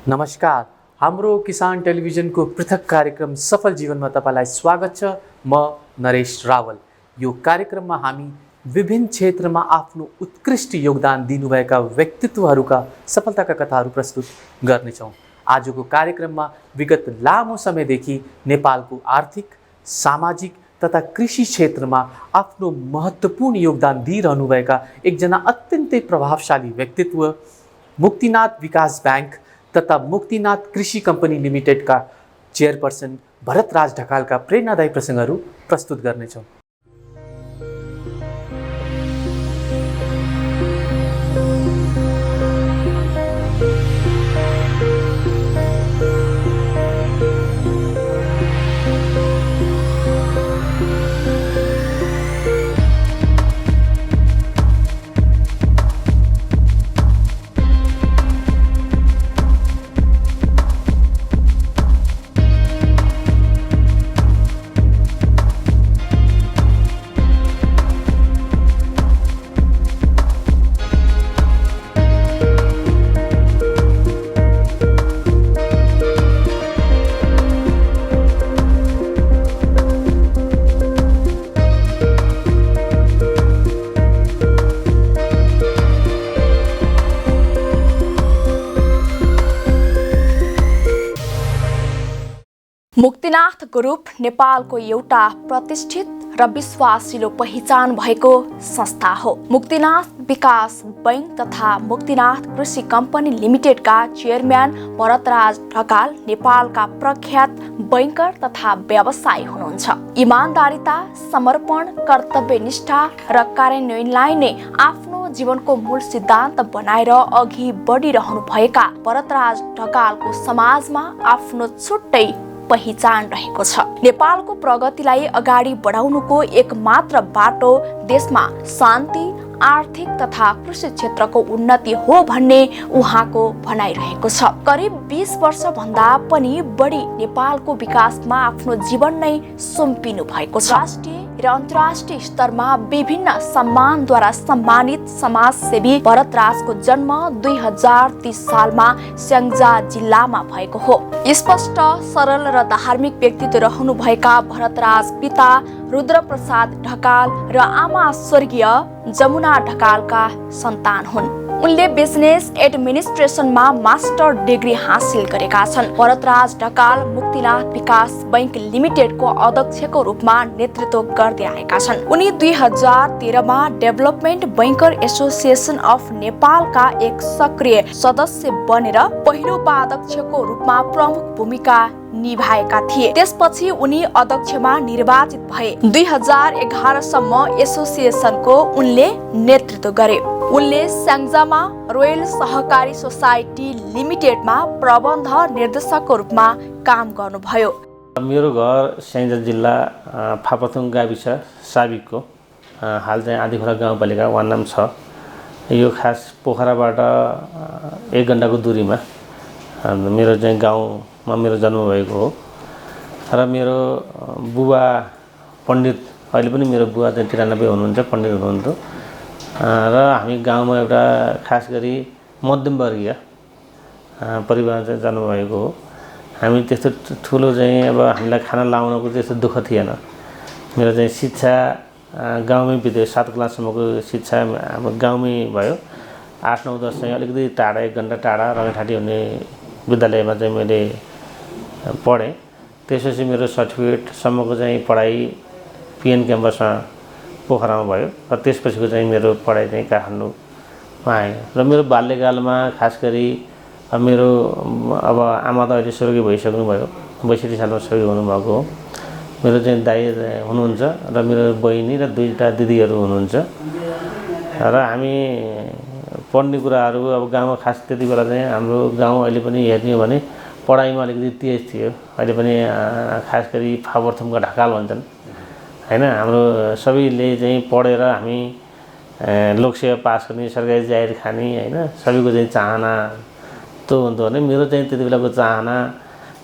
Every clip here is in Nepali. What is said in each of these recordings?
नमस्कार, हाम्रो किसान टेलिभिजनको पृथक कार्यक्रम सफल जीवनमा तपाईलाई स्वागत छ। म नरेश रावल। यो कार्यक्रममा हामी विभिन्न क्षेत्रमा आफ्नो उत्कृष्ट योगदान दिनुभएका व्यक्तित्वहरूका सफलताका कथाहरू प्रस्तुत गर्नेछौँ। आजको कार्यक्रममा विगत लामो समयदेखि नेपालको आर्थिक, सामाजिक तथा कृषि क्षेत्रमा आफ्नो महत्त्वपूर्ण योगदान दिइरहनुभएका एकजना अत्यन्तै प्रभावशाली व्यक्तित्व मुक्तिनाथ विकास बैंक तथा मुक्तिनाथ कृषि कम्पनी लिमिटेडका चेयरपर्सन भरतराज ढकालका प्रेरणादायी प्रसङ्गहरू प्रस्तुत गर्नेछौँ। मुक्तिनाथ ग्रुप नेपालको एउटा प्रतिष्ठित र विश्वासिलो पहिचान भएको संस्था हो। मुक्तिनाथ विकास बैंक तथा मुक्तिनाथ कृषि कम्पनी लिमिटेडका चेयरम्यान भरतराज ढकाल नेपालका प्रख्यात बैंकर तथा व्यवसायी हुनुहुन्छ। इमानदारिता, समर्पण, कर्तव्यनिष्ठा र कार्यान्वयनलाई नै आफ्नो जीवनको मूल सिद्धान्त बनाएर अघि बढिरहनु भएका भरतराज ढकालको समाजमा आफ्नो छुट्टै पहिचान रहेको छ। नेपालको प्रगतिलाई अगाडि बढाउनुको एकमात्र बाटो देशमा शान्ति, आर्थिक तथा कृषि क्षेत्रको उन्नति हो भन्ने उहाँको भनाइरहेको छ। करिब 20 वर्ष भन्दा पनि बढी नेपालको विकासमा आफ्नो जीवन नै सुम्पिनु भएको छ। राष्ट्रिय र अन्तर्राष्ट्रिय स्तरमा विभिन्न सम्मानद्वारा सम्मानित समाजसेवी भरतराजको जन्म 2030 सालमा स्याङ्जा जिल्लामा भएको हो। स्पष्ट, सरल र धार्मिक व्यक्तित्व रहनुभएका भरतराज पिता रुद्रप्रसाद ढकाल र आमा स्वर्गीय जमुना ढकालका सन्तान हुन्। उनले बिजनेस एडमिनिस्ट्रेसनमा मास्टर डिग्री हासिल गरेका छन्। भरतराज ढकाल मुक्तिनाथ विकास बैंक लिमिटेडको अध्यक्षको रूपमा नेतृत्व गर्दै आएका छन्। उनी 2013 मा डेभलपमेन्ट बैंकर एसोसिएसन अफ नेपालका एक सक्रिय सदस्य बनेर पहिलो उपाध्यक्षको रूपमा प्रमुख भूमिका निभाएका थिए। त्यसपछि उनी अध्यक्षमा निर्वाचित भए। 2011 सम्म एसोसिएसनको उनले नेतृत्व गरे। उनले स्याङ्जामा रोयल सहकारी सोसाइटी लिमिटेडमा प्रबन्ध निर्देशकको रूपमा काम गर्नुभयो। मेरो घर स्याङ्जा जिल्ला फापथुङ गाविस साबिकको हाल चाहिँ आँधीखोला गाउँपालिका वार्ड नम्बर 6। यो खास पोखराबाट 1 घण्टाको दूरीमा मेरो चाहिँ गाउँमा मेरो जन्म भएको हो। र मेरो बुबा पण्डित, अहिले पनि मेरो बुबा चाहिँ 93 हुनुहुन्छ, पण्डित हुनुहुन्थ्यो। र हामी गाउँमा एउटा खास गरी मध्यमवर्गीय परिवार चाहिँ जन्म भएको हो। हामी त्यस्तो ठुलो चाहिँ अब हामीलाई खाना लाउनको त्यस्तो दुःख थिएन। मेरो चाहिँ शिक्षा गाउँमै बित्यो। 7 क्लाससम्मको शिक्षा हाम्रो गाउँमै भयो। 8, 9, 10 चाहिँ अलिकति टाढा 1 घण्टा टाढा रङ्गठाटी हुने विद्यालयमा चाहिँ मैले पढेँ। त्यसपछि मेरो सर्टिफिकेटसम्मको चाहिँ पढाइ पिएन क्याम्पसमा पोखरामा भयो। र त्यसपछिको चाहिँ मेरो पढाइ चाहिँ काठमाडौँमा आएँ। र मेरो बाल्यकालमा खास गरी मेरो अब आमा त अहिले स्वर्गीय भइसक्नुभयो, 62 सालमा स्वर्गीय हुनुभएको हो। मेरो चाहिँ दाइ हुनुहुन्छ र मेरो बहिनी र 2टा दिदीहरू हुनुहुन्छ। र हामी पढ्ने कुराहरू अब गाउँमा खास त्यति बेला चाहिँ हाम्रो गाउँ अहिले पनि हेर्ने हो भने पढाइमा अलिकति तेज थियो। अहिले पनि खास गरी फापरथुमका ढकाल भन्छन् हैन। हाम्रो सबैले चाहिँ पढेर हामी लोकसेवा पास गर्ने, सरकारी जागिर खाने हैन, सबैको चाहिँ चाहना त्यो हुन्थ्यो भने मेरो चाहिँ त्यति बेलाको चाहना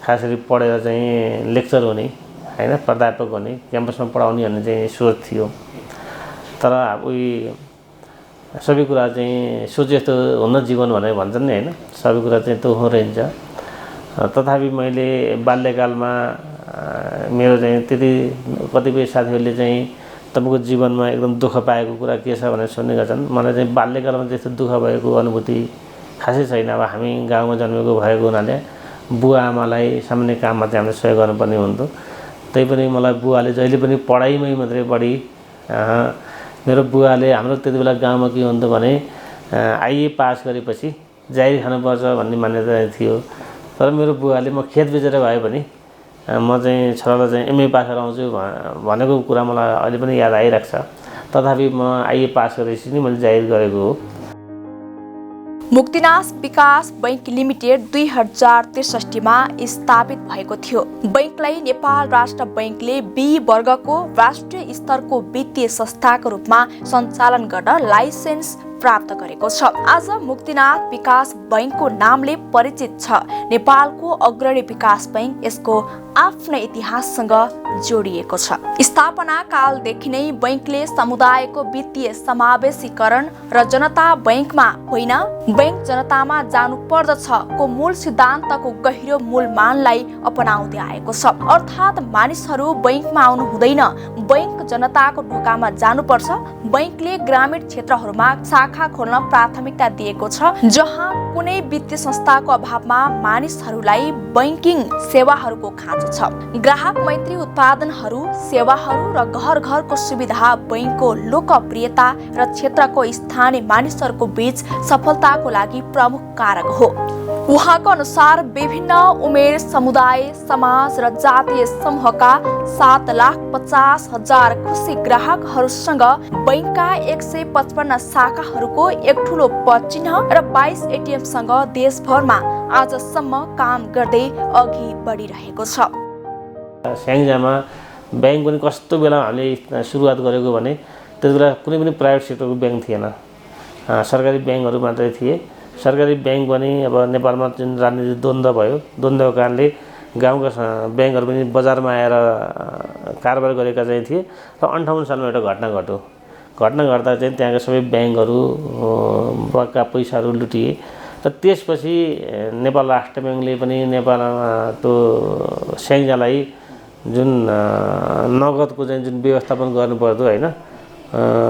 खास गरी पढेर चाहिँ लेक्चर हुने हैन, प्राध्यापक हुने, क्याम्पसमा पढाउने भन्ने चाहिँ सोच थियो। तर उही सबै कुरा चाहिँ सोचे जस्तो हुन्न जीवन भनेर भन्छन् नि हैन, सबै कुरा चाहिँ त्यो हो रहन्छ। तथापि मैले बाल्यकालमा मेरो चाहिँ त्यति कतिपय साथीहरूले चाहिँ तपाईँको जीवनमा एकदम दुःख पाएको कुरा के छ भनेर सुन्ने गर्छन्। मलाई चाहिँ बाल्यकालमा त्यस्तो दुःख भएको अनुभूति खासै छैन। अब हामी गाउँमा जन्मेको भएको हुनाले बुवा आमालाई सामान्य काममा चाहिँ हामीले सहयोग गर्नुपर्ने हुन्थ्यो। त्यही पनि मलाई बुवाले जहिले पनि पढाइमै मात्रै बढी मेरो बुवाले हाम्रो त्यति बेला गाउँमा के हुन्थ्यो भने आइए पास गरेपछि जागिर खानुपर्छ भन्ने मान्यता थियो। तर मेरो बुवाले म खेत बेचेर भए पनि म चाहिँ छोरालाई चाहिँ एमए पास गराउँछु भनेको कुरा मलाई अहिले पनि याद आइरहेको छ। तथापि म आइए पास गरेपछि नि मैले जागिर गरेको हो। मुक्तिनाथ विकास बैंक लिमिटेड 2063मा स्थापित भएको थियो। बैंकलाई नेपाल राष्ट्र बैंकले बी वर्गको राष्ट्रिय स्तरको वित्तीय संस्थाको रूपमा सञ्चालन गर्न लाइसेन्स प्राप्त गरेको छ। आज मुक्तिनाथ विकास बैंकको नामले परिचित छ। नेपालको अग्रणी विकास बैंक यसको आफ्नो इतिहाससँग जोडिएको छ। स्थापना कालदेखि नै बैंकले समुदायको वित्तीय समावेशीकरण र जनता बैंकमा होइन बैंक जनतामा जानु पर्दछ को मूल सिद्धान्तको गहिरो मूलमानलाई अपनाउँदै आएको छ। अर्थात् मानिसहरू बैंकमा आउनु हुँदैन, बैंक जनताको ढोकामा जानुपर्छ। बैंकले ग्रामीण क्षेत्रहरूमा शाखा खोल्न प्राथमिकता दिएको छ, जहाँ कुनै वित्तीय संस्थाको अभावमा मानिसहरूलाई बैंकिङ सेवाहरूको खाँचो छ। ग्राहक मैत्री उत्पादनहरू, सेवाहरू र घर घरको सुविधा बैंकको लोकप्रियता र क्षेत्रको स्थानीय मानिसहरूको बीच सफलताको लागि प्रमुख कारक हो। उहाँको अनुसार विभिन्न उमेर, समुदाय, समाज र जातीय समूहका 7,50,000 खुसी ग्राहकहरूसँग बैंकका 155 शाखाहरूको एक ठूलो पदचिह्न र 22 एटिएमसँग देशभरमा आजसम्म काम गर्दै अघि बढिरहेको छ। स्याङ्जामा बैंक पनि कस्तो बेला हामीले सुरुवात गरेको भने त्यति बेला कुनै पनि प्राइभेट सेक्टरको बैंक थिएन, सरकारी बैंकहरू मात्रै थिए। सरकारी बैंक पनि अब नेपालमा जुन राजनीतिक द्वन्द्व भयो, द्वन्द्वको कारणले गाउँका बैंकहरू पनि बजारमा आएर कारोबार गरेका चाहिँ थिए। र 58 सालमा एउटा घटना घट्यो। घटना घट्दा चाहिँ त्यहाँका सबै बैंकहरूका पैसाहरू लुटिए र त्यसपछि नेपाल राष्ट्र बैंकले पनि नेपालमा त्यो स्याङ्जालाई जुन नगदको चाहिँ जुन व्यवस्थापन गर्नुपर्थ्यो होइन,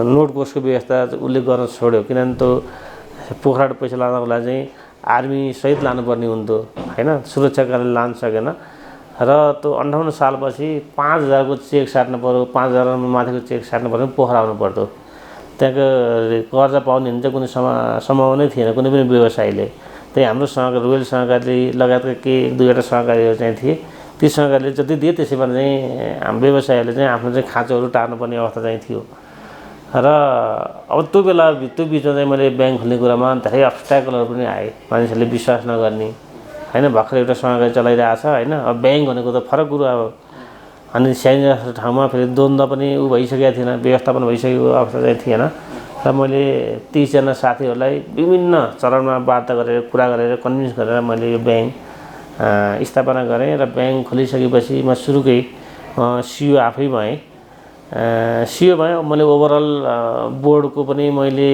नोट कोषको व्यवस्था उसले गर्न छोड्यो। किनभने त्यो पोखराबाट पैसा लानको लागि चाहिँ आर्मी सहित लानुपर्ने हुन्थ्यो होइन, सुरक्षाको कारणले लान सकेन। र त्यो 58 सालपछि 5,000को चेक साट्नु पऱ्यो, 5,000 माथिको चेक साट्नु पऱ्यो, पोखरा आउनु पर्थ्यो। त्यहाँको कर्जा पाउने भने चाहिँ कुनै सम्भावना नै थिएन कुनै पनि व्यवसायीले। त्यही हाम्रो सहकारी, रोयल सहकारी लगायतका केही 1-2वटा सहकारीहरू चाहिँ थिए। ती सहकारीले जति दिए त्यसैमा चाहिँ हाम्रो व्यवसायीहरूले चाहिँ आफ्नो चाहिँ खाँचोहरू टार्नुपर्ने अवस्था चाहिँ थियो। र अब त्यो बेला त्यो बिचमा चाहिँ मैले बैंक खोल्ने कुरामा धेरै अब्स्ट्याकलहरू पनि आए। मानिसहरूले विश्वास नगर्ने होइन, भर्खर एउटा सहकारी चलाइरहेछ होइन, अब बैंक भनेको त फरक कुरो। अब अनि स्याङ्जा ठाउँमा फेरि द्वन्द्व पनि भइसकेको थिएन, व्यवस्थापन भइसकेको अवस्था चाहिँ थिएन। र मैले 30 जना साथीहरूलाई विभिन्न चरणमा वार्ता गरेर कुरा गरेर कन्भिन्स गरेर मैले यो बैंक स्थापना गरेँ। र बैंक खोलिसकेपछि म सुरुकै सिइओ आफै भएँ। सिइओ भएँ। मैले ओभरअल बोर्डको पनि मैले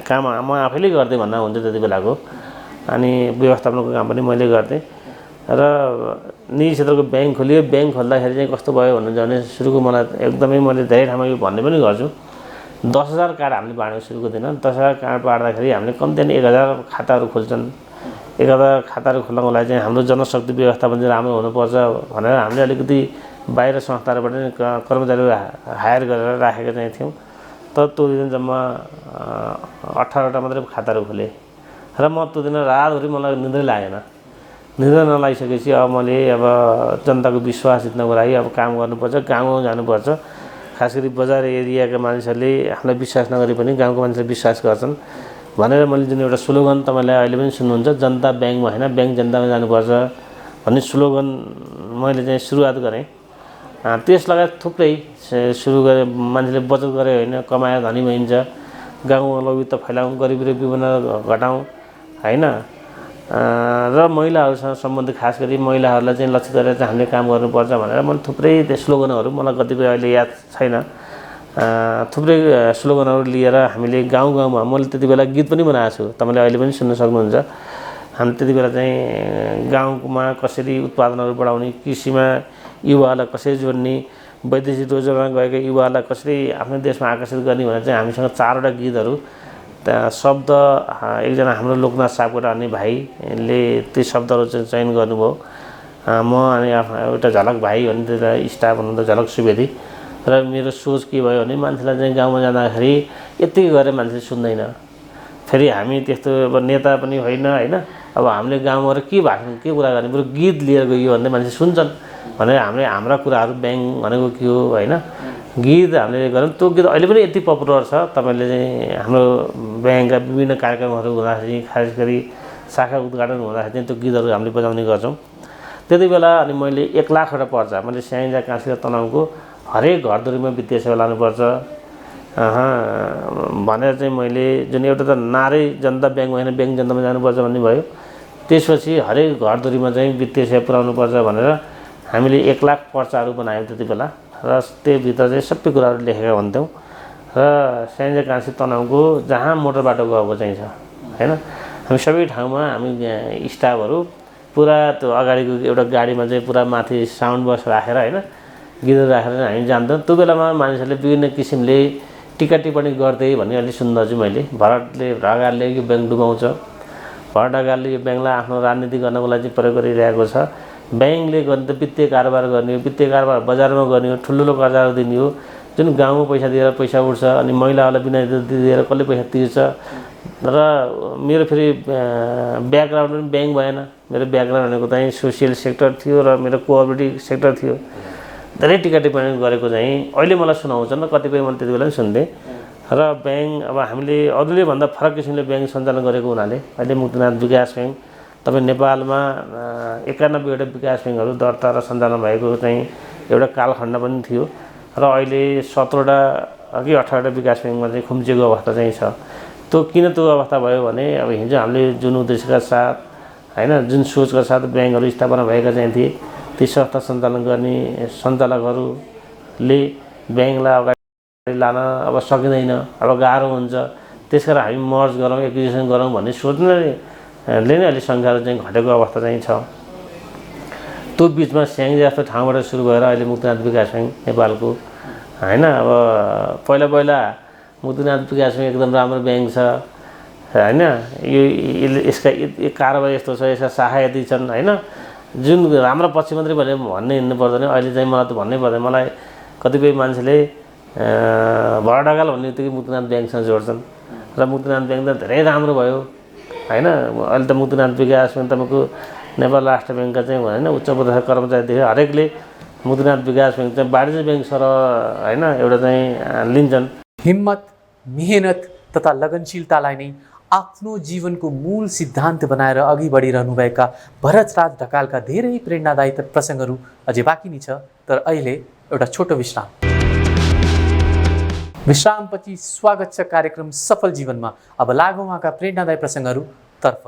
काम म आफैले गर्दै भन्दा हुन्थ्यो त्यति बेलाको। अनि व्यवस्थापनको काम पनि मैले गर्थेँ। र निजी क्षेत्रको बैंक खोलियो। बैंक खोल्दाखेरि चाहिँ कस्तो भयो भने सुरुको मलाई एकदमै मैले धेरै ठाउँमा यो भन्ने पनि गर्छु, 10,000 कार्ड हामीले बाँड्यौँ सुरुको दिन। 10,000 कार्ड बाँड्दाखेरि हामीले कम्ती 1,000 खाताहरू खोल्छन्। 1,000 खाताहरू खोल्नको लागि चाहिँ हाम्रो जनशक्ति व्यवस्थापन चाहिँ राम्रो हुनुपर्छ भनेर हामीले अलिकति बाहिर संस्थाहरूबाट कर्मचारीहरू हायर गरेर राखेका चाहिँ थियौँ। तर त्यो दिन जम्मा 18वटा मात्रै खाताहरू खोलेँ। र म त्यो दिन रातभरि मलाई निद्रै लागेन। निद्रा नलागिसकेपछि अब मैले जनताको विश्वास जित्नको लागि अब काम गर्नुपर्छ, गाउँ जानुपर्छ। खास गरी बजार एरियाका मानिसहरूले हामीलाई विश्वास नगरे पनि गाउँको मानिसहरूले विश्वास गर्छन् भनेर मैले जुन एउटा स्लोगन तपाईँलाई अहिले पनि सुन्नुहुन्छ, जनता ब्याङ्कमा होइन ब्याङ्क जनतामा जानुपर्छ भन्ने स्लोगन मैले चाहिँ सुरुवात गरेँ। त्यस लगायत थुप्रै सुरु गरेँ। मान्छेले बचत गरे होइन कमाएर धनी भइन्छ, गाउँमा लौकिकता फैलाउँ, गरिबी र विभिन्न घटाउँ होइन। र महिलाहरूसँग सम्बन्धित खास गरी महिलाहरूलाई चाहिँ लक्षित गरेर चाहिँ हामीले काम गर्नुपर्छ भनेर मैले थुप्रै त्यो स्लोगनहरू, मलाई कतिपय अहिले याद छैन, थुप्रै स्लोगनहरू लिएर हामीले गाउँ गाउँमा, मैले त्यति बेला गीत पनि बनाएको छु, तपाईँले अहिले पनि सुन्न सक्नुहुन्छ। हामी त्यति बेला चाहिँ गाउँमा कसरी उत्पादनहरू बढाउने, कृषिमा युवाहरूलाई कसरी जोड्ने, वैदेशिक रोजगारमा गएका युवाहरूलाई कसरी आफ्नो देशमा आकर्षित गर्ने भनेर चाहिँ हामीसँग 4वटा गीतहरू शब्द एकजना हाम्रो लोकनाथ सापकोटा भन्ने भाइले ती शब्दहरू चाहिँ चयन गर्नुभयो। म अनि आफ्नो एउटा झलक भाइ भन्ने त्यसलाई स्टाफ हुनुहुन्थ्यो झलक सुवेदी। र मेरो सोच के भयो भने मान्छेलाई चाहिँ गाउँमा जाँदाखेरि यत्तिकै गरेर मान्छेले सुन्दैन, फेरि हामी त्यस्तो अब नेता पनि होइन होइन, अब हामीले गाउँमा के भाषण के कुरा गर्ने, बरु गीत लिएर गयो भने मान्छे सुन्छन् भनेर हामीले हाम्रा कुराहरू ब्याङ भनेको के हो होइन, गीत हामीले गऱ्यौँ। त्यो गीत अहिले पनि यति पपुलर छ। तपाईँले चाहिँ हाम्रो ब्याङका विभिन्न कार्यक्रमहरू हुँदाखेरि, खास गरी शाखा उद्घाटन हुँदाखेरि चाहिँ त्यो गीतहरू हामीले बजाउने गर्छौँ। त्यति बेला अनि मैले 1 लाखवटा पर्चा मैले स्याङ्जा काँसी र तनहुँको हरेक घरधुरीमा वित्तीय सेवा लानुपर्छ भनेर चाहिँ मैले जुन एउटा त नारै जनता ब्याङ्क होइन ब्याङ्क जनतामा जानुपर्छ भन्ने भयो। त्यसपछि हरेक घरधुरीमा चाहिँ वित्तीय सेवा पुर्याउनुपर्छ भनेर हामीले 1 लाख पर्चाहरू बनायौँ त्यति बेला। र त्योभित्र चाहिँ सबै कुराहरू लेखेका हुन्थ्यौँ। र स्याङ्जा काँसी तनहुँको जहाँ मोटर बाटो गएको चाहिँ छ होइन, हामी सबै ठाउँमा हामी स्टाफहरू पुरा त्यो अगाडिको एउटा गाडीमा चाहिँ पुरा माथि साउन्ड बक्स राखेर होइन गीतहरू राखेर हामी जान्थ्यौँ। त्यो बेलामा मानिसहरूले विभिन्न किसिमले टिका टिप्पणी गर्दै भन्ने अलि सुन्दछु मैले। भरतले ढकालले यो ब्याङ्क डुबाउँछ, भरत ढकालले यो ब्याङ्कलाई आफ्नो राजनीति गर्नको लागि चाहिँ प्रयोग गरिरहेको छ, ब्याङ्कले गर्ने त वित्तीय कारोबार गर्ने हो, वित्तीय कारोबार बजारमा गर्ने हो, ठुल्ठुलो कर्जाहरू दिने हो, जुन गाउँमा पैसा दिएर पैसा उठ्छ अनि महिलाहरूलाई बिना दिएर कसले पैसा तिर्छ। र मेरो फेरि ब्याकग्राउन्ड पनि ब्याङ्क भएन, मेरो ब्याकग्राउन्ड भनेको चाहिँ सोसियल सेक्टर थियो र मेरो कोअपरेटिभ सेक्टर थियो। धेरै टिका टिप्पणी गरेको चाहिँ अहिले मलाई सुनाउँछन् र कतिपय मैले त्यति बेला पनि सुन्थेँ। र ब्याङ्क अब हामीले अरूले भन्दा फरक किसिमले ब्याङ्क सञ्चालन गरेको हुनाले अहिले मुक्तिनाथ विकास ब्याङ्क तपाईँ नेपालमा 91वटा विकास ब्याङ्कहरू दर्ता र सञ्चालन भएको चाहिँ एउटा कालखण्ड पनि थियो। र अहिले 17वटा कि 18वटा विकास ब्याङ्कमा चाहिँ खुम्चिएको अवस्था चाहिँ छ। त्यो किन त्यो अवस्था भयो भने अब हिजो हामीले जुन उद्देश्यका साथ होइन जुन सोचका साथ ब्याङ्कहरू स्थापना भएका चाहिँ थिए, ती संस्था सञ्चालन गर्ने सञ्चालकहरूले ब्याङ्कलाई अगाडि लान अब सकिँदैन, अब गाह्रो हुन्छ। त्यस कारण हामी मर्ज गरौँ, एक्विजिसन गरौँ भन्ने सोच्नेले नै अलिक सङ्ख्याहरू चाहिँ घटेको अवस्था चाहिँ छ। त्यो बिचमा स्याङ्जा जस्तो ठाउँबाट सुरु भएर अहिले मुक्तिनाथ विकास ब्याङ्क नेपालको होइन। अब पहिला मुक्तिनाथ विकास ब्याङ्क एकदम राम्रो ब्याङ्क छ होइन, यो यसका कारोबार यस्तो छ, यसका शाखा यति छन् होइन, जुन राम्रो पक्ष मात्रै भन्ने हिँड्नु पर्दैन। अहिले चाहिँ मलाई त भन्नै पर्दैन, मलाई कतिपय मान्छेले भरत ढकाल भन्ने बित्तिकै मुक्तिनाथ ब्याङ्कसँग जोड्छन् र मुक्तिनाथ ब्याङ्क त धेरै राम्रो भयो होइन। अहिले त मुक्तिनाथ विकास ब्याङ्क तपाईँको नेपाल राष्ट्र ब्याङ्कका चाहिँ होइन उच्च पदस्थ कर्मचारीदेखि हरेकले मुक्तिनाथ विकास ब्याङ्क चाहिँ वाणिज्य ब्याङ्क सर होइन एउटा चाहिँ लिन्छन्। हिम्मत, मेहनत तथा लगनशीलतालाई नै आफ्नो जीवनको मूल सिद्धान्त बनाएर अघि बढिरहनुभएका भरतराज ढकालका धेरै प्रेरणादायी प्रसङ्गहरू अझै बाँकी नै छ। तर अहिले एउटा छोटो विश्राम। विश्रामपछि स्वागत छ कार्यक्रम सफल जीवनमा। अब लागौँ उहाँका प्रेरणादायी प्रसङ्गहरू तर्फ।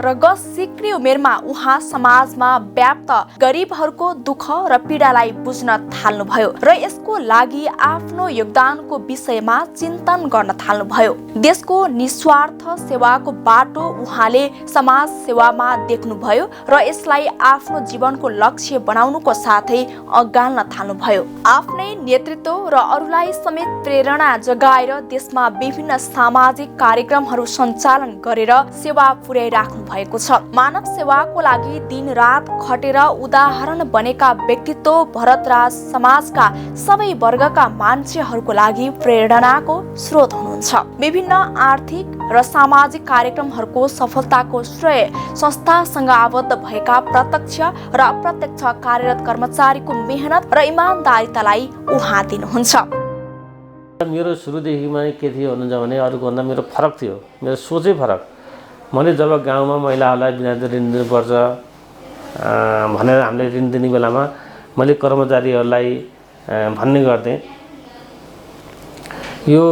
र ग सिक्री उमेरमा उहाँ समाजमा व्याप्त गरिबहरूको दुःख र पीडालाई बुझ्न थाल्नुभयो र यसको लागि आफ्नो योगदानको विषयमा चिन्तन गर्न थाल्नुभयो। देशको निस्वार्थ सेवाको बाटो उहाँले समाज सेवामा देख्नुभयो र यसलाई आफ्नो जीवनको लक्ष्य बनाउनुको साथै अगाल्न थाल्नुभयो। आफ्नै नेतृत्व र अरूलाई समेत प्रेरणा जगाएर देशमा विभिन्न सामाजिक कार्यक्रमहरू सञ्चालन गरेर सेवा पुर्याइराख्नु भएको छ। मानव समाज सेवाको लागि दिनरात खटेर उदाहरण बनेका व्यक्तित्व भरतराज समाजका सबै वर्गका मान्छेहरूको लागि प्रेरणाको स्रोत हुनुहुन्छ। विभिन्न आर्थिक र सामाजिक कार्यक्रमहरूको सफलताको श्रेय संस्थासँग आबद्ध भएका प्रत्यक्ष र अप्रत्यक्ष कार्यरत कर्मचारीको मेहनत र इमानदारितालाई उहाँ दिनुहुन्छ। मेरो सुरुदेखिमा के थियो भन्नुहुन्छ भने अरूकोभन्दा मेरो फरक थियो, मेरो सोचै फरक। मैले जब गाउँमा महिलाहरूलाई बिना ऋण दिनुपर्छ भनेर हामीले ऋण दिने बेलामा मैले कर्मचारीहरूलाई भन्ने गर्थेँ, यो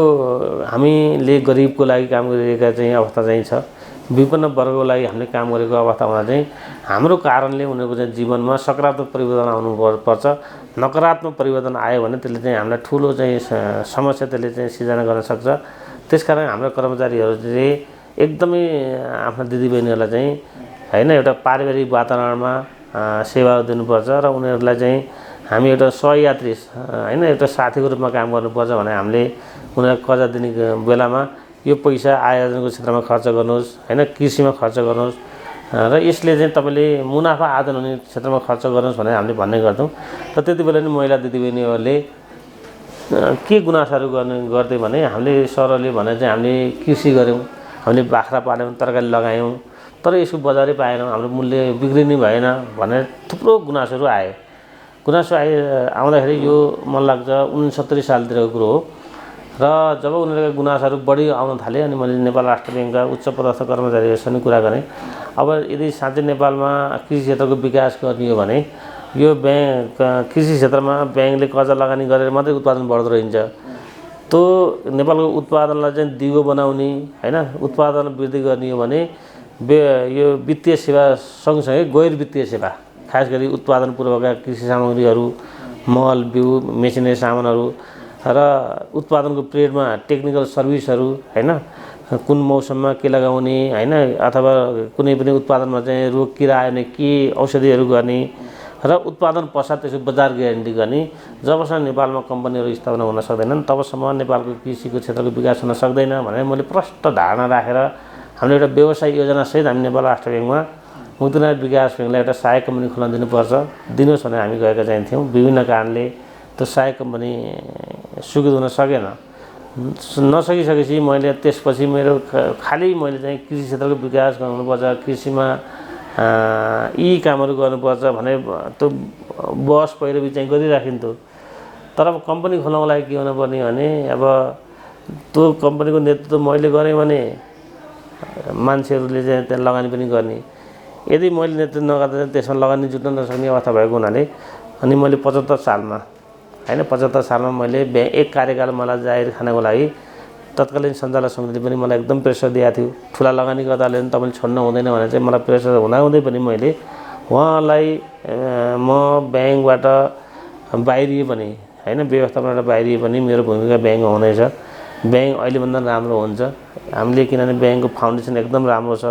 हामीले गरिबको लागि काम गरिरहेका चाहिँ अवस्था चाहिँ छ, विपन्न वर्गको लागि हामीले काम गरेको अवस्था हुँदा चाहिँ हाम्रो कारणले उनीहरूको चाहिँ जीवनमा सकारात्मक परिवर्तन आउनुपर्छ। नकारात्मक परिवर्तन आयो भने त्यसले चाहिँ हामीलाई ठुलो चाहिँ समस्या त्यसले चाहिँ सिर्जना गर्न सक्छ। त्यसकारण हाम्रो कर्मचारीहरूले एकदमै आफ्ना दिदीबहिनीहरूलाई चाहिँ होइन एउटा पारिवारिक वातावरणमा सेवा दिनुपर्छ र उनीहरूलाई चाहिँ हामी एउटा सहयात्री होइन एउटा साथीको रूपमा काम गर्नुपर्छ भने हामीले उनीहरूलाई कर्जा दिने बेलामा यो पैसा आयोजनको क्षेत्रमा खर्च गर्नुहोस्, होइन कृषिमा खर्च गर्नुहोस् र यसले चाहिँ तपाईँले मुनाफा आर्जन हुने क्षेत्रमा खर्च गर्नुहोस् भनेर हामीले भन्ने गर्थौँ। र त्यति बेला नि महिला दिदीबहिनीहरूले के गुनासाहरू गर्दै भने हामीले सरले भने चाहिँ हामीले कृषि गऱ्यौँ, हामीले बाख्रा पाल्यौँ, तरकारी लगायौँ, तर यसको बजारै पाएनौँ, हाम्रो मूल्य बिग्रिने भएन भनेर थुप्रो गुनासोहरू आए। गुनासो आउँदाखेरि यो मन लाग्छ 69 सालतिरको कुरो हो। र जब उनीहरूको गुनासोहरू बढी आउन थाले अनि मैले नेपाल राष्ट्र ब्याङ्कका उच्च पदस्थ कर्मचारीहरूसँग कुरा गरेँ, अब यदि साँच्चै नेपालमा कृषि क्षेत्रको विकास गर्ने हो भने यो ब्याङ्क कृषि क्षेत्रमा ब्याङ्कले कर्जा लगानी गरेर मात्रै उत्पादन बढ्दो रहन्छ। त्यो नेपालको उत्पादनलाई चाहिँ दिगो बनाउने होइन उत्पादन वृद्धि गर्ने हो भने यो वित्तीय सेवा सँगसँगै गैर वित्तीय सेवा, खास गरी उत्पादन पूर्वका कृषि सामग्रीहरू, मल बिउ मेसिनरी सामानहरू र उत्पादनको पिरियडमा टेक्निकल सर्भिसहरू होइन कुन मौसममा के लगाउने होइन अथवा कुनै पनि उत्पादनमा चाहिँ रोग किरा आयो भने के औषधिहरू गर्ने र उत्पादन पश्चात त्यसको बजार ग्यारेन्टी गर्ने। जबसम्म नेपालमा कम्पनीहरू स्थापना हुन सक्दैनन् तबसम्म नेपालको कृषिको क्षेत्रको विकास हुन सक्दैन भनेर मैले प्रष्ट धारणा राखेर हामीले एउटा व्यवसाय योजनासहित हामी नेपाल राष्ट्र ब्याङ्कमा मुक्तिनाथ विकास ब्याङ्कलाई एउटा सहायक कम्पनी खोल्न दिनुपर्छ, दिनुहोस् भनेर हामी गएका चाहिँ थियौँ। विभिन्न कारणले त्यो सहायक कम्पनी स्वीकृत हुन सकेन। नसकिसकेपछि मैले त्यसपछि मेरो खालि मैले चाहिँ कृषि क्षेत्रको विकास गर्नुपर्छ, कृषिमा यी कामहरू गर्नुपर्छ भने त्यो बस पैरवी चाहिँ गरिराखिन्थ्यो। तर अब कम्पनी खोल्नको लागि के हुनुपर्ने भने अब त्यो कम्पनीको नेतृत्व मैले गरेँ भने मान्छेहरूले चाहिँ त्यहाँ लगानी पनि गर्ने, यदि मैले नेतृत्व नगर्दा त्यसमा लगानी जुट्न नसक्ने अवस्था भएको हुनाले अनि मैले 75 सालमा होइन 75 सालमा मैले एक कार्यकाल मलाई जाहिर खानको लागि तत्कालीन सञ्चालक समितिले पनि मलाई एकदम प्रेसर दिएको थियो। ठुला लगानी गर्दाले पनि तपाईँले छोड्नु हुँदैन भने चाहिँ मलाई प्रेसर हुँदाहुँदै पनि मैले उहाँलाई म ब्याङ्कबाट बाहिरिए पनि होइन व्यवस्थापनबाट बाहिरिए पनि मेरो भूमिका ब्याङ्कमा हुनेछ, ब्याङ्क अहिलेभन्दा राम्रो हुन्छ। हामीले किनभने ब्याङ्कको फाउन्डेसन एकदम राम्रो छ,